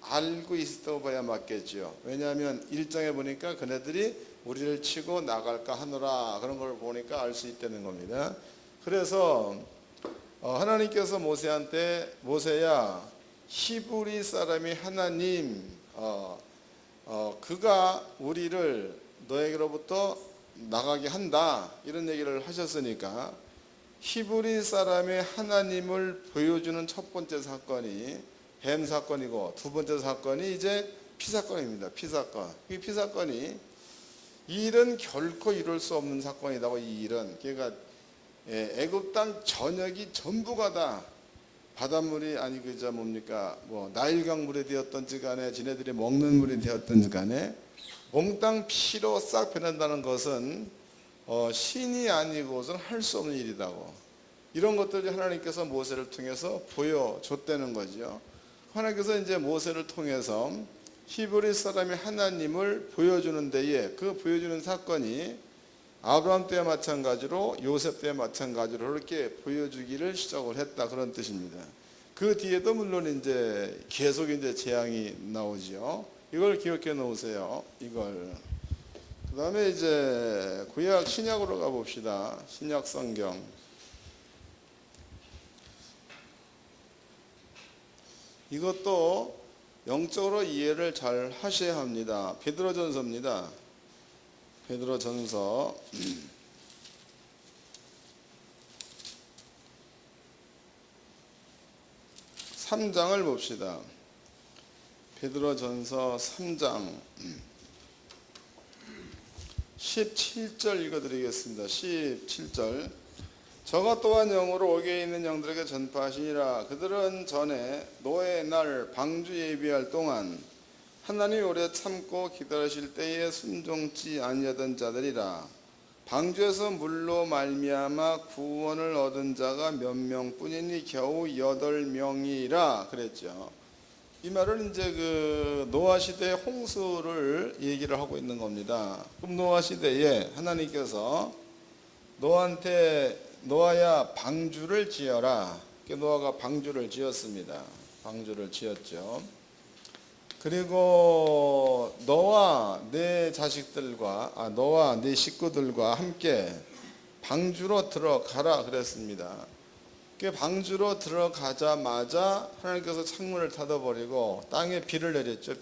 알고 있었다고 봐야 맞겠죠. 왜냐하면 1장에 보니까 그네들이 우리를 치고 나갈까 하노라, 그런 걸 보니까 알 수 있다는 겁니다. 그래서 하나님께서 모세한테 모세야 히브리 사람이 하나님 그가 우리를 너에게로부터 나가게 한다, 이런 얘기를 하셨으니까 히브리 사람의 하나님을 보여주는 첫 번째 사건이 뱀 사건이고, 두 번째 사건이 이제 피 사건입니다. 피 사건. 이 피 사건이 이 일은 결코 이룰 수 없는 사건이다고. 이 일은 그러니까 애굽 땅 전역이 전부가 다 바닷물이 아니 그저 뭡니까 뭐 나일강 물이 되었던지 간에 지네들이 먹는 물이 되었던지 간에 몽땅 피로 싹 변한다는 것은 신이 아니고서는 할 수 없는 일이다고. 이런 것들이 하나님께서 모세를 통해서 보여줬다는 거죠. 하나님께서 이제 모세를 통해서 히브리 사람이 하나님을 보여주는 데에 그 보여주는 사건이 아브라함 때와 마찬가지로 요셉 때와 마찬가지로 그렇게 보여주기를 시작을 했다, 그런 뜻입니다. 그 뒤에도 물론 이제 계속 이제 재앙이 나오죠. 이걸 기억해 놓으세요. 이걸. 그 다음에 이제 구약 신약으로 가봅시다. 신약 성경. 이것도 영적으로 이해를 잘 하셔야 합니다. 베드로전서입니다. 베드로전서 3장을 봅시다. 베드로전서 3장 17절 읽어드리겠습니다. 17절. 저가 또한 영으로 옥에 있는 영들에게 전파하시니라. 그들은 전에 노의 날 방주 예비할 동안 하나님이 오래 참고 기다리실 때에 순종치 아니하던 자들이라. 방주에서 물로 말미암아 구원을 얻은 자가 몇 명뿐이니 겨우 8명이라 그랬죠. 이 말은 이제 그 노아 시대의 홍수를 얘기를 하고 있는 겁니다. 그럼 노아 시대에 하나님께서 노아한테 노아야 방주를 지어라. 노아가 방주를 지었습니다. 방주를 지었죠. 그리고 너와 내 자식들과 너와 네 식구들과 함께 방주로 들어가라 그랬습니다. 그 방주로 들어가자마자 하나님께서 창문을 닫아버리고 땅에 비를 내렸죠.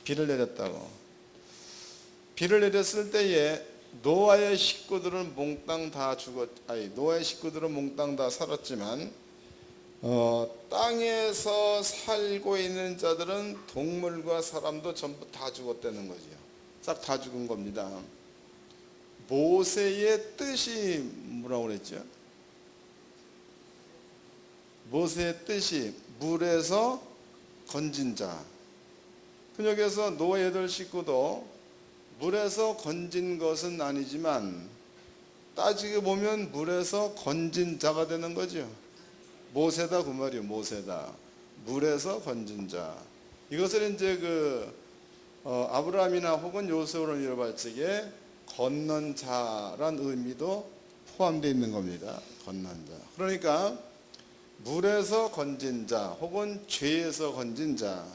비를 내렸다고. 비를 내렸을 때에 노아의 식구들은 몽땅 다 노아의 식구들은 몽땅 다 살았지만 땅에서 살고 있는 자들은 동물과 사람도 전부 다 죽었다는 거죠. 싹 다 죽은 겁니다. 모세의 뜻이 뭐라고 그랬죠? 모세의 뜻이 물에서 건진 자. 여기에서 노아의 8 식구도 물에서 건진 것은 아니지만 따지고 보면 물에서 건진 자가 되는 거죠. 모세다 그 말이에요. 모세다. 물에서 건진 자. 이것을 이제 아브라함이나 혹은 요셉으로 이뤄볼 적에 건넌 자란 의미도 포함되어 있는 겁니다. 건넌 자. 그러니까 물에서 건진 자 혹은 죄에서 건진 자,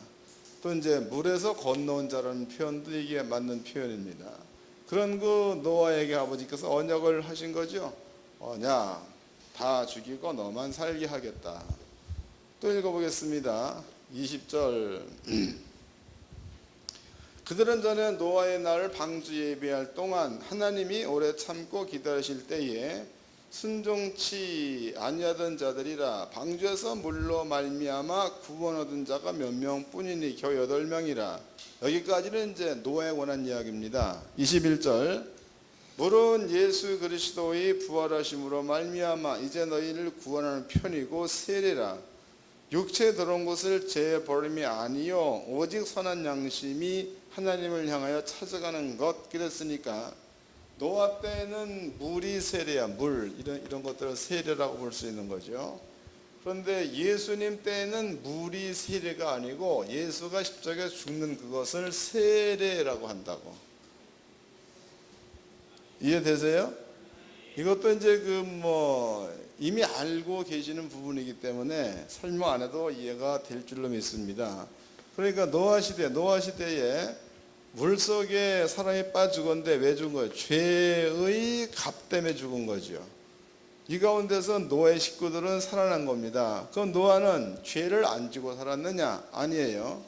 또 이제 물에서 건너온 자라는 표현도 이게 맞는 표현입니다. 그런 노아에게 아버지께서 언약을 하신 거죠. 언약 다 죽이고 너만 살게 하겠다. 또 읽어보겠습니다. 20절. 그들은 전에 노아의 날 방주 예비할 동안 하나님이 오래 참고 기다리실 때에 순종치 아니하던 자들이라. 방주에서 물로 말미암아 구원 얻은 자가 몇 명뿐이니 겨우 8명이라. 여기까지는 이제 노아에 관한 이야기입니다. 21절. 물은 예수 그리스도의 부활하심으로 말미암아 이제 너희를 구원하는 편이고 세례라. 육체에 들어온 것을 제 버림이 아니요 오직 선한 양심이 하나님을 향하여 찾아가는 것. 그랬으니까 노아 때는 물이 세례야. 물 이런 것들을 세례라고 볼 수 있는 거죠. 그런데 예수님 때는 물이 세례가 아니고 예수가 십자가에 죽는 그것을 세례라고 한다고. 이해되세요? 이것도 이제 이미 알고 계시는 부분이기 때문에 설명 안 해도 이해가 될 줄로 믿습니다. 그러니까 노아 시대에 물속에 사람이 빠지건데 왜 죽은 거예요? 죄의 값 때문에 죽은 거죠. 이 가운데서 노아의 식구들은 살아난 겁니다. 그럼 노아는 죄를 안 지고 살았느냐? 아니에요.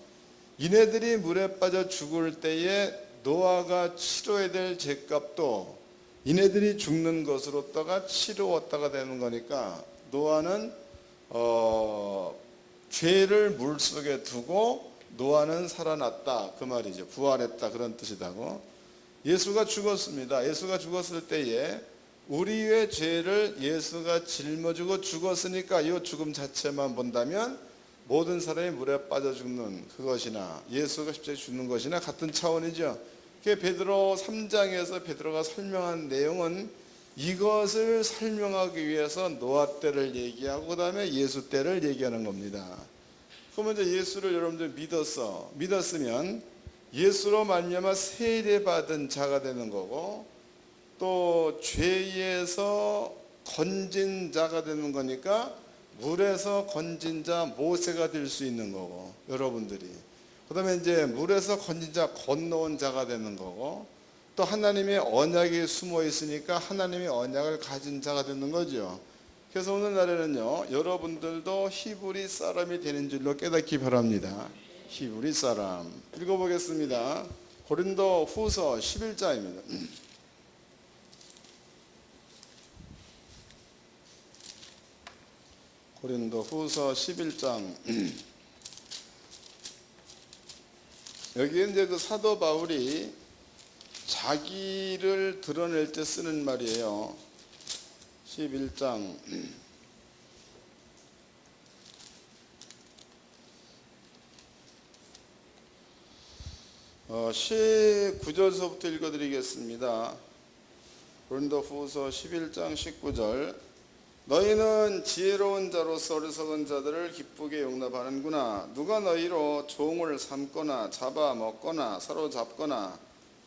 이네들이 물에 빠져 죽을 때에 노아가 치러야 될 죄값도 이네들이 죽는 것으로다가 치루었다가 되는 거니까 노아는 죄를 물속에 두고 노아는 살아났다 그 말이죠. 부활했다 그런 뜻이다고. 예수가 죽었습니다. 예수가 죽었을 때에 우리의 죄를 예수가 짊어지고 죽었으니까 이 죽음 자체만 본다면 모든 사람이 물에 빠져 죽는 그것이나 예수가 십자가에 죽는 것이나 같은 차원이죠. 그 베드로 3장에서 베드로가 설명한 내용은 이것을 설명하기 위해서 노아 때를 얘기하고 그 다음에 예수 때를 얘기하는 겁니다. 그러면 이제 예수를 여러분들 믿었으면 예수로 말미암아 세례받은 자가 되는 거고 또 죄에서 건진 자가 되는 거니까 물에서 건진 자 모세가 될 수 있는 거고 여러분들이 그 다음에 이제 물에서 건진 자 건너온 자가 되는 거고 또 하나님의 언약이 숨어 있으니까 하나님의 언약을 가진 자가 되는 거죠. 그래서 오늘날에는요 여러분들도 히브리 사람이 되는 줄로 깨닫기 바랍니다. 히브리 사람 읽어보겠습니다. 고린도 후서 11장입니다. 고린도 후서 11장 여기에 이제 그 사도 바울이 자기를 드러낼 때 쓰는 말이에요. 11장 19절서부터 읽어드리겠습니다. 고린도 후서 11장 19절 너희는 지혜로운 자로서 어리석은 자들을 기쁘게 용납하는구나. 누가 너희로 종을 삼거나 잡아먹거나 사로잡거나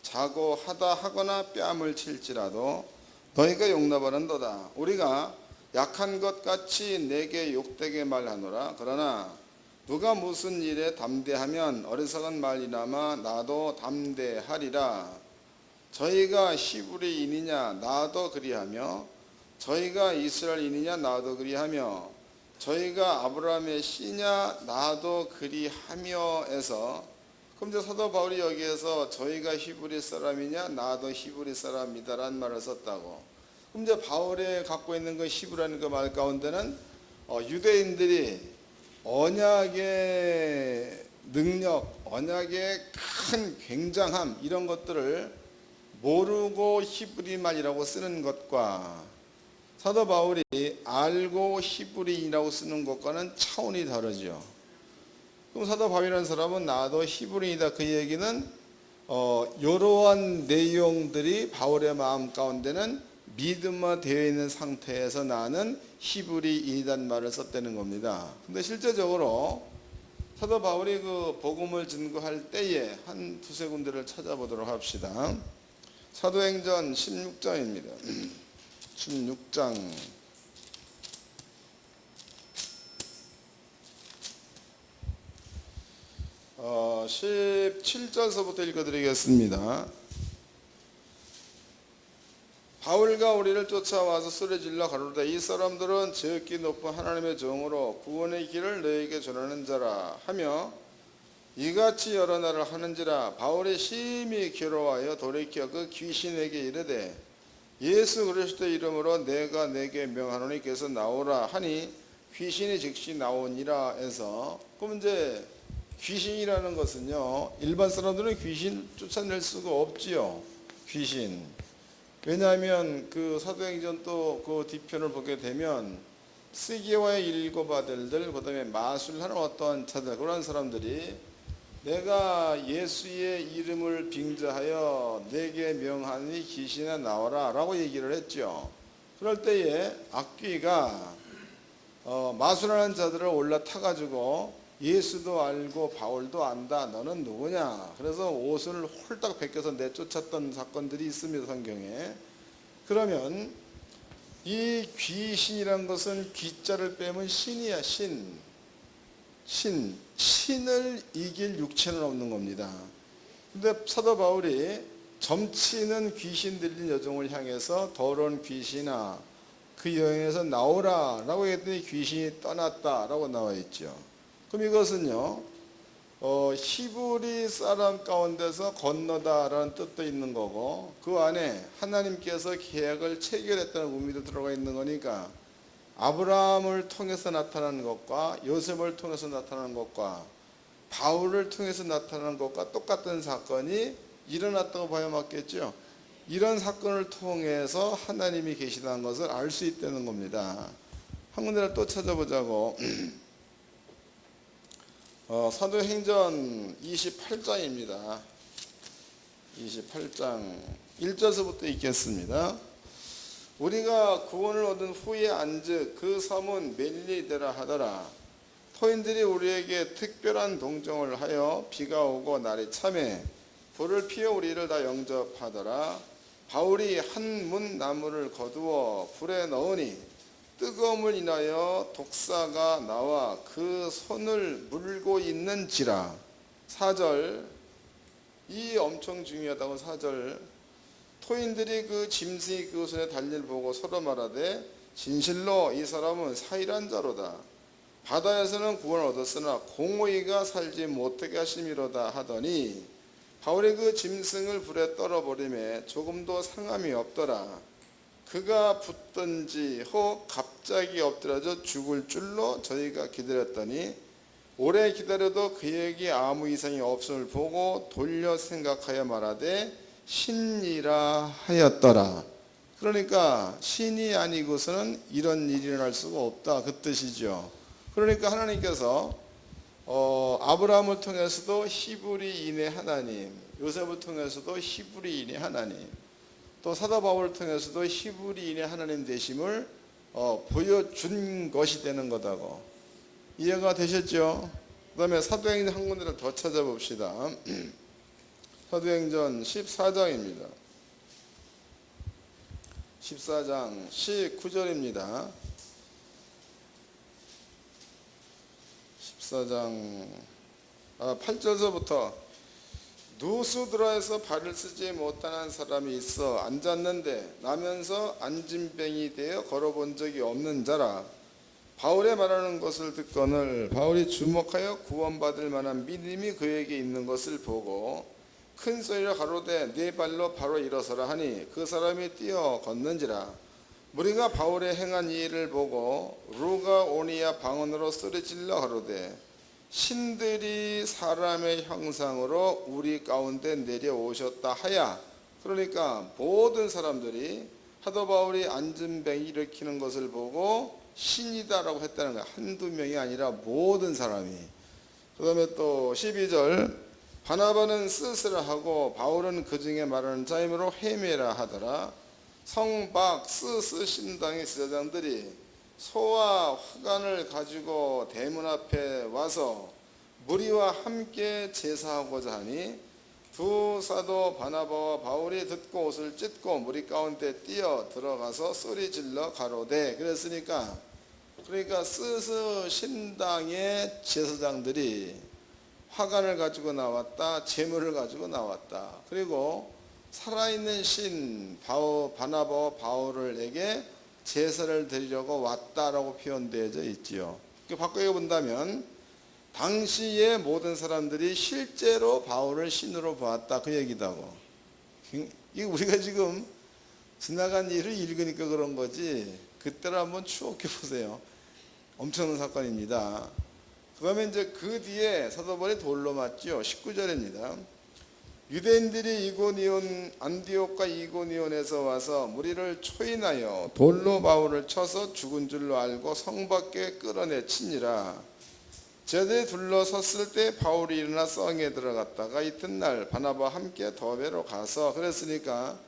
자고 하다 하거나 뺨을 칠지라도 너희가 용납하는도다. 우리가 약한 것 같이 내게 욕되게 말하노라. 그러나 누가 무슨 일에 담대하면 어리석은 말이나마 나도 담대하리라. 저희가 히브리인이냐 나도 그리하며 저희가 이스라엘인이냐 나도 그리하며 저희가 아브라함의 씨냐 나도 그리하며에서 그럼 이제 사도 바울이 여기에서 저희가 히브리 사람이냐 나도 히브리 사람이다라는 말을 썼다고. 그럼 이제 바울이 갖고 있는 그 히브리라는 그 말 가운데는 유대인들이 언약의 능력, 언약의 큰 굉장함 이런 것들을 모르고 히브리말이라고 쓰는 것과 사도 바울이 알고 히브리인이라고 쓰는 것과는 차원이 다르죠. 그럼 사도 바울이라는 사람은 나도 히브리인이다 그 얘기는 이러한 내용들이 바울의 마음 가운데는 믿음화되어 있는 상태에서 나는 히브리인이란 말을 썼다는 겁니다. 근데 실제적으로 사도 바울이 그 복음을 증거할 때에 한 두세 군데를 찾아보도록 합시다. 사도행전 16장입니다. 16장 17절서부터 읽어드리겠습니다. 바울과 우리를 쫓아와서 소리질러 가로되 이 사람들은 지극히 높은 하나님의 종으로 구원의 길을 너희에게 전하는 자라 하며 이같이 여러 날을 하는지라. 바울이 심히 괴로워하여 돌이켜 그 귀신에게 이르되 예수 그리스도 이름으로 내가 내게 명하노니 그래서 나오라 하니 귀신이 즉시 나오니라 해서 그럼 이제 귀신이라는 것은요 일반 사람들은 귀신 쫓아낼 수가 없지요. 귀신 왜냐하면 그 사도행전 또 그 뒤편을 보게 되면 시기와의 일곱 아들들 그 다음에 마술하는 어떠한 자들 그런 사람들이 내가 예수의 이름을 빙자하여 내게 명하니 귀신아 나와라 라고 얘기를 했죠. 그럴 때에 악귀가 마술하는 자들을 올라타가지고 예수도 알고 바울도 안다 너는 누구냐 그래서 옷을 홀딱 벗겨서 내쫓았던 사건들이 있습니다. 성경에. 그러면 이 귀신이란 것은 귀자를 빼면 신이야. 신을 이길 육체는 없는 겁니다. 근데 사도 바울이 점치는 귀신 들린 여종을 향해서 더러운 귀신아 그 여인에서 나오라 라고 했더니 귀신이 떠났다 라고 나와 있죠. 그럼 이것은요 히브리 사람 가운데서 건너다 라는 뜻도 있는 거고 그 안에 하나님께서 계약을 체결했다는 의미도 들어가 있는 거니까 아브라함을 통해서 나타나는 것과 요셉을 통해서 나타나는 것과 바울을 통해서 나타나는 것과 똑같은 사건이 일어났다고 봐야 맞겠죠. 이런 사건을 통해서 하나님이 계시다는 것을 알 수 있다는 겁니다. 한 군데를 또 찾아보자고. 사도행전 28장입니다. 28장 1절서부터 읽겠습니다. 우리가 구원을 얻은 후에 안즉 그 섬은 멜리데라 하더라. 토인들이 우리에게 특별한 동정을 하여 비가 오고 날이 참해 불을 피워 우리를 다 영접하더라. 바울이 한 문 나무를 거두어 불에 넣으니 뜨거움을 인하여 독사가 나와 그 손을 물고 있는지라. 4절, 이 엄청 중요하다고. 4절, 토인들이 그 짐승이 그 손에 달릴 보고 서로 말하되 진실로 이 사람은 사일한 자로다. 바다에서는 구원을 얻었으나 공의가 살지 못하게 하심이로다 하더니 바울이 그 짐승을 불에 떨어버리매 조금도 상함이 없더라. 그가 붙든지 혹 갑자기 엎드려져 죽을 줄로 저희가 기다렸더니 오래 기다려도 그에게 아무 이상이 없음을 보고 돌려 생각하여 말하되 신이라 하였더라. 그러니까 신이 아니고서는 이런 일이 일어날 수가 없다, 그 뜻이죠. 그러니까 하나님께서 아브라함을 통해서도 히브리인의 하나님, 요셉을 통해서도 히브리인의 하나님, 또 사도 바울을 통해서도 히브리인의 하나님 되심을 보여준 것이 되는 거다고. 이해가 되셨죠? 그 다음에 사도행전 한 군데를 더 찾아봅시다. 사도행전 14장입니다. 14장 19절입니다. 14장 8절서부터 누수드라에서 발을 쓰지 못하는 사람이 있어 앉았는데 나면서 안진뱅이 되어 걸어본 적이 없는 자라. 바울의 말하는 것을 듣거늘 바울이 주목하여 구원받을 만한 믿음이 그에게 있는 것을 보고 큰 소리로 가로되 네 발로 바로 일어서라 하니 그 사람이 뛰어 걷는지라. 무리가 바울의 행한 이 일을 보고 루가오니아 방언으로 소리질러 가로되 신들이 사람의 형상으로 우리 가운데 내려오셨다 하야. 그러니까 모든 사람들이 사도 바울이 안진뱅이 일으키는 것을 보고 신이다라고 했다는 거야. 한두 명이 아니라 모든 사람이. 그 다음에 또 12절, 바나바는 스스라 하고 바울은 그 중에 말하는 자이므로 헤메라 하더라. 성박 스스 신당의 제사장들이 소와 화관을 가지고 대문 앞에 와서 무리와 함께 제사하고자 하니 두 사도 바나바와 바울이 듣고 옷을 찢고 무리 가운데 뛰어 들어가서 소리질러 가로되. 그러니까 스스 신당의 제사장들이 화관을 가지고 나왔다, 제물을 가지고 나왔다. 그리고 살아있는 신 바나바와 바울에게 제사를 드리려고 왔다라고 표현되어져 있지요. 바꿔 본다면 당시의 모든 사람들이 실제로 바울을 신으로 보았다, 그 얘기다고. 이게 우리가 지금 지나간 일을 읽으니까 그런 거지, 그때를 한번 추억해 보세요. 엄청난 사건입니다. 그러면 이제 그 뒤에 사도 바울이 돌로 맞죠. 19절입니다. 유대인들이 이고니온 안디옥과 이고니온에서 와서 무리를 초인하여 돌로 바울을 쳐서 죽은 줄로 알고 성 밖에 끌어내치니라. 제자들이 둘러섰을 때 바울이 일어나 성에 들어갔다가 이튿날 바나바와 함께 더베로 가서, 그랬으니까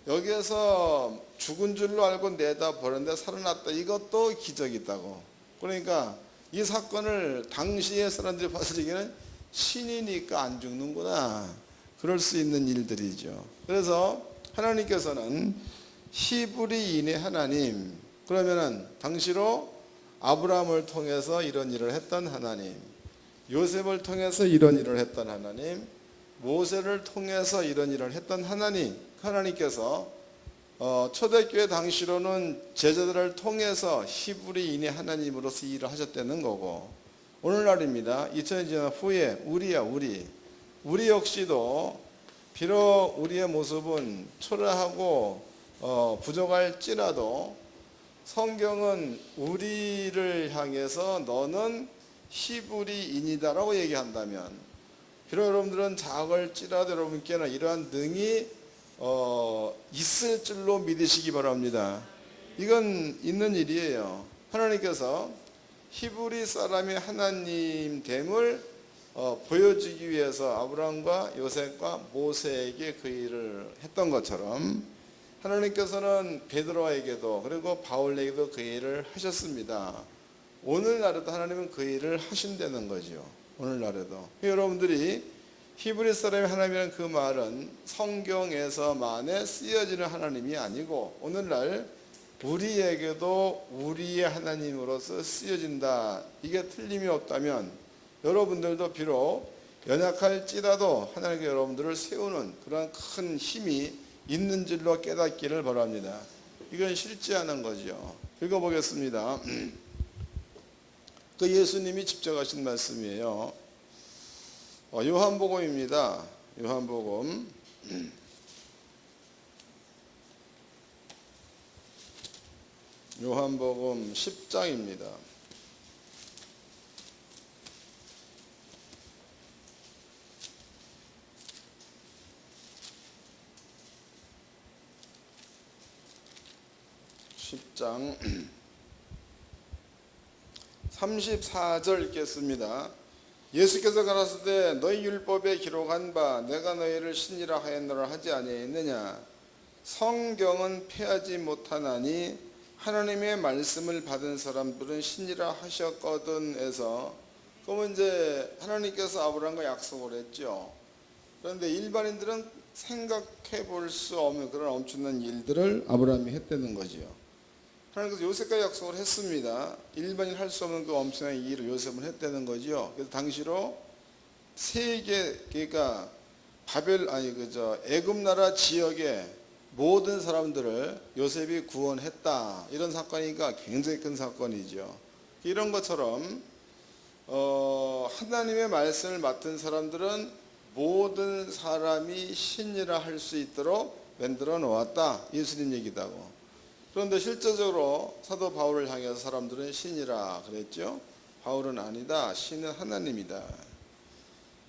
여기에서 죽은 줄로 알고 내다 버렸는데 살아났다, 이것도 기적이다고. 그러니까 이 사건을 당시의 사람들이 봤을 적에는 신이니까 안 죽는구나, 그럴 수 있는 일들이죠. 그래서 하나님께서는 히브리인의 하나님, 그러면은 당시로 아브라함을 통해서 이런 일을 했던 하나님, 요셉을 통해서 이런 일을 했던 하나님, 모세를 통해서 이런 일을 했던 하나님, 하나님께서 초대교회 당시로는 제자들을 통해서 히브리인의 하나님으로서 일을 하셨다는 거고, 오늘날입니다. 2000년 후에 우리 역시도 비록 우리의 모습은 초라하고 부족할지라도 성경은 우리를 향해서 너는 히브리인이다라고 얘기한다면 비록 여러분들은 작을지라도 여러분께는 이러한 능이 있을 줄로 믿으시기 바랍니다. 이건 있는 일이에요. 하나님께서 히브리 사람이 하나님 됨을 보여주기 위해서 아브라함과 요셉과 모세에게 그 일을 했던 것처럼 하나님께서는 베드로에게도 그리고 바울에게도 그 일을 하셨습니다. 오늘날에도 하나님은 그 일을 하신다는 거죠. 오늘날에도 여러분들이 히브리 사람의 하나님이라는 그 말은 성경에서만에 쓰여지는 하나님이 아니고 오늘날 우리에게도 우리의 하나님으로서 쓰여진다. 이게 틀림이 없다면 여러분들도 비록 연약할지라도 하나님께 여러분들을 세우는 그런 큰 힘이 있는 줄로 깨닫기를 바랍니다. 이건 실제하는 거죠. 읽어보겠습니다. 그 예수님이 직접 하신 말씀이에요. 요한복음입니다. 요한복음 10장입니다. 장 34절 읽겠습니다. 예수께서 가라사대 너희 율법에 기록한 바 내가 너희를 신이라 하였노라 하지 아니하였느냐. 성경은 폐하지 못하나니 하나님의 말씀을 받은 사람들은 신이라 하셨거든 해서 그러면 이제 하나님께서 아브라함과 약속을 했죠. 그런데 일반인들은 생각해 볼 수 없는 그런 엄청난 일들을 아브라함이 했다는 거죠. 하나님께서 요셉과 약속을 했습니다. 일반인 할 수 없는 그 엄청난 일을 요셉은 했다는 거죠. 그래서 당시로 세계 그러니까 애굽 나라 지역의 모든 사람들을 요셉이 구원했다. 이런 사건이니까 굉장히 큰 사건이죠. 이런 것처럼 하나님의 말씀을 맡은 사람들은 모든 사람이 신이라 할 수 있도록 만들어 놓았다. 예수님 얘기도 하고. 그런데 실제적으로 사도 바울을 향해서 사람들은 신이라 그랬죠. 바울은 아니다. 신은 하나님이다.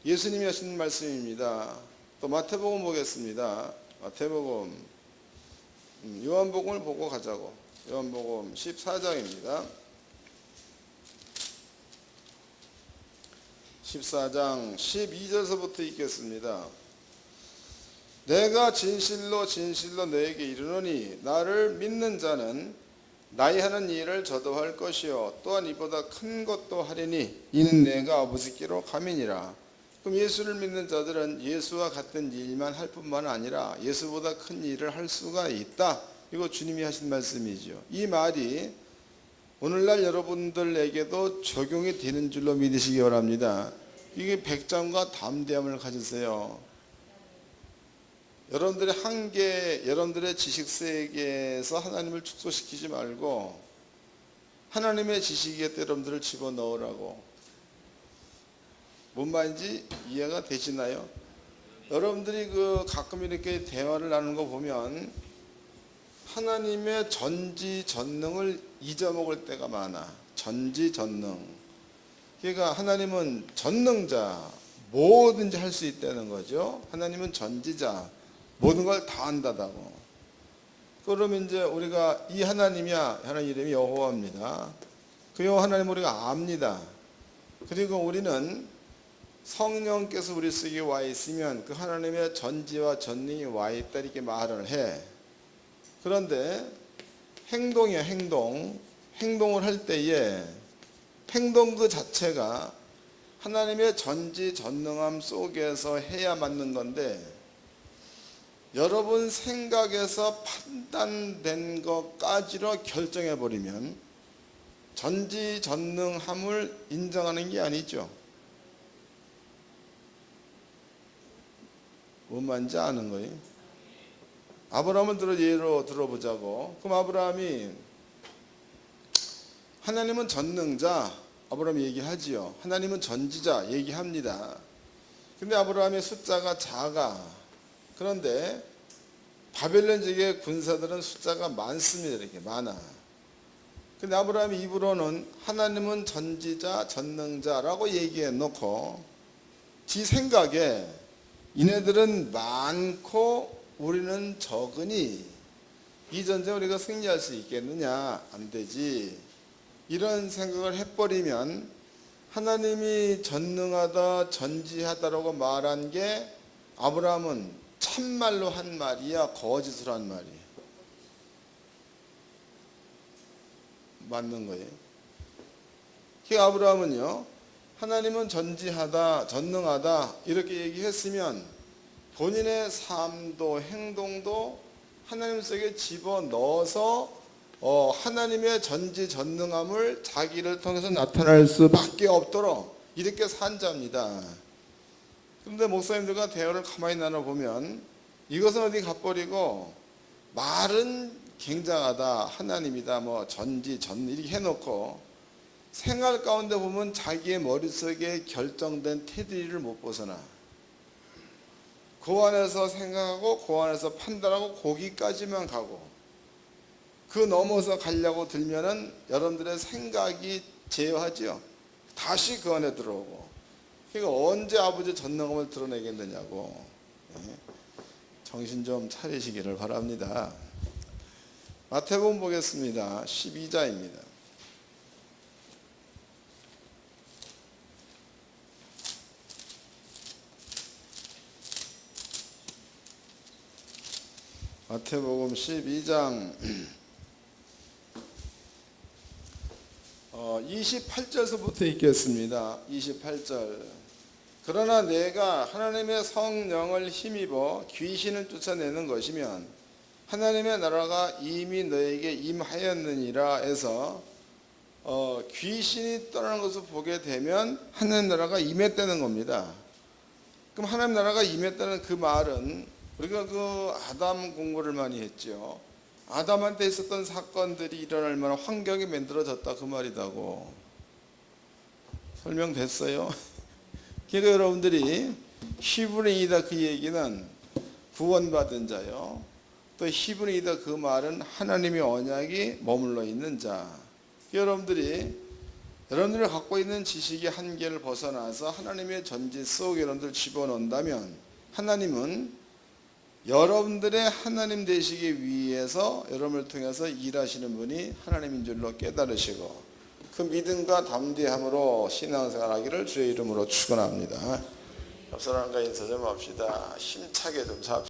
예수님이 하신 말씀입니다. 또 마태복음 보겠습니다. 마태복음 요한복음을 보고 가자고. 요한복음 14장입니다. 14장 12절서부터 읽겠습니다. 내가 진실로 진실로 너에게 이르노니 나를 믿는 자는 나의 하는 일을 저도 할 것이요 또한 이보다 큰 것도 하리니 이는 내가 아버지께로 감이니라. 그럼 예수를 믿는 자들은 예수와 같은 일만 할 뿐만 아니라 예수보다 큰 일을 할 수가 있다. 이거 주님이 하신 말씀이죠. 이 말이 오늘날 여러분들에게도 적용이 되는 줄로 믿으시기 바랍니다. 이게 백장과 담대함을 가지세요. 여러분들의 한계, 여러분들의 지식 세계에서 하나님을 축소시키지 말고 하나님의 지식에 여러분들을 집어넣으라고. 뭔 말인지 이해가 되시나요? 여러분들이 가끔 이렇게 대화를 나누는 거 보면 하나님의 전지전능을 잊어먹을 때가 많아. 전지전능. 그러니까 하나님은 전능자, 뭐든지 할 수 있다는 거죠. 하나님은 전지자, 모든 걸 다 한다고. 그러면 이제 우리가 이 하나님이야, 하나님 이름이 여호와입니다. 그 여호와 하나님 우리가 압니다. 그리고 우리는 성령께서 우리 속에 와 있으면 그 하나님의 전지와 전능이 와 있다 이렇게 말을 해. 그런데 행동이야, 행동을 할 때에 행동 그 자체가 하나님의 전지전능함 속에서 해야 맞는 건데 여러분 생각에서 판단된 것까지로 결정해버리면 전지전능함을 인정하는 게 아니죠. 뭔 말인지 아는 거예요? 아브라함을 예로 들어보자고. 그럼 아브라함이 하나님은 전능자, 아브라함이 얘기하지요. 하나님은 전지자 얘기합니다. 근데 아브라함의 숫자가 작아. 그런데 바벨론 지역의 군사들은 숫자가 많습니다. 이렇게 많아. 근데 아브라함이 입으로는 하나님은 전지자, 전능자라고 얘기해 놓고 지 생각에 이네들은 많고 우리는 적으니 이 전쟁 우리가 승리할 수 있겠느냐? 안 되지. 이런 생각을 해버리면 하나님이 전능하다 전지하다라고 말한 게 아브라함은 참말로 한 말이야 거짓으로 한 말이야? 맞는 거예요. 그 아브라함은요, 하나님은 전지하다 전능하다 이렇게 얘기했으면 본인의 삶도 행동도 하나님 속에 집어넣어서 하나님의 전지전능함을 자기를 통해서 나타낼 수밖에 없도록 이렇게 산 자입니다. 그런데 목사님들과 대화를 가만히 나눠보면 이것은 어디 가버리고 말은 굉장하다, 하나님이다, 뭐 전지전능 이렇게 해놓고 생활 가운데 보면 자기의 머릿속에 결정된 테두리를 못 벗어나. 그 안에서 생각하고 그 안에서 판단하고 거기까지만 가고 그 넘어서 가려고 들면은 여러분들의 생각이 제어하죠. 다시 그 안에 들어오고. 그러니까 언제 아버지 전능함을 드러내겠느냐고. 정신 좀 차리시기를 바랍니다. 마태복음 보겠습니다. 12장입니다. 마태복음 12장 28절서부터 읽겠습니다. 28절. 그러나 내가 하나님의 성령을 힘입어 귀신을 쫓아내는 것이면 하나님의 나라가 이미 너에게 임하였느니라 해서 귀신이 떠나는 것을 보게 되면 하나님 나라가 임했다는 겁니다. 그럼 하나님 나라가 임했다는 그 말은 우리가 그 아담 공부를 많이 했죠. 아담한테 있었던 사건들이 일어날 만한 환경이 만들어졌다 그 말이다고. 설명됐어요? 그러니까 여러분들이 히브리이다 그 얘기는 구원받은 자요. 또 히브리이다 그 말은 하나님의 언약이 머물러 있는 자. 여러분들이 갖고 있는 지식의 한계를 벗어나서 하나님의 전지 속에 여러분들 집어넣는다면 하나님은 여러분들의 하나님 되시기 위해서 여러분을 통해서 일하시는 분이 하나님인 줄로 깨달으시고 그 믿음과 담대함으로 신앙생활하기를 주의 이름으로 축원합니다. 옆 사람과 인사 좀 합시다. 힘차게 좀 잡시다.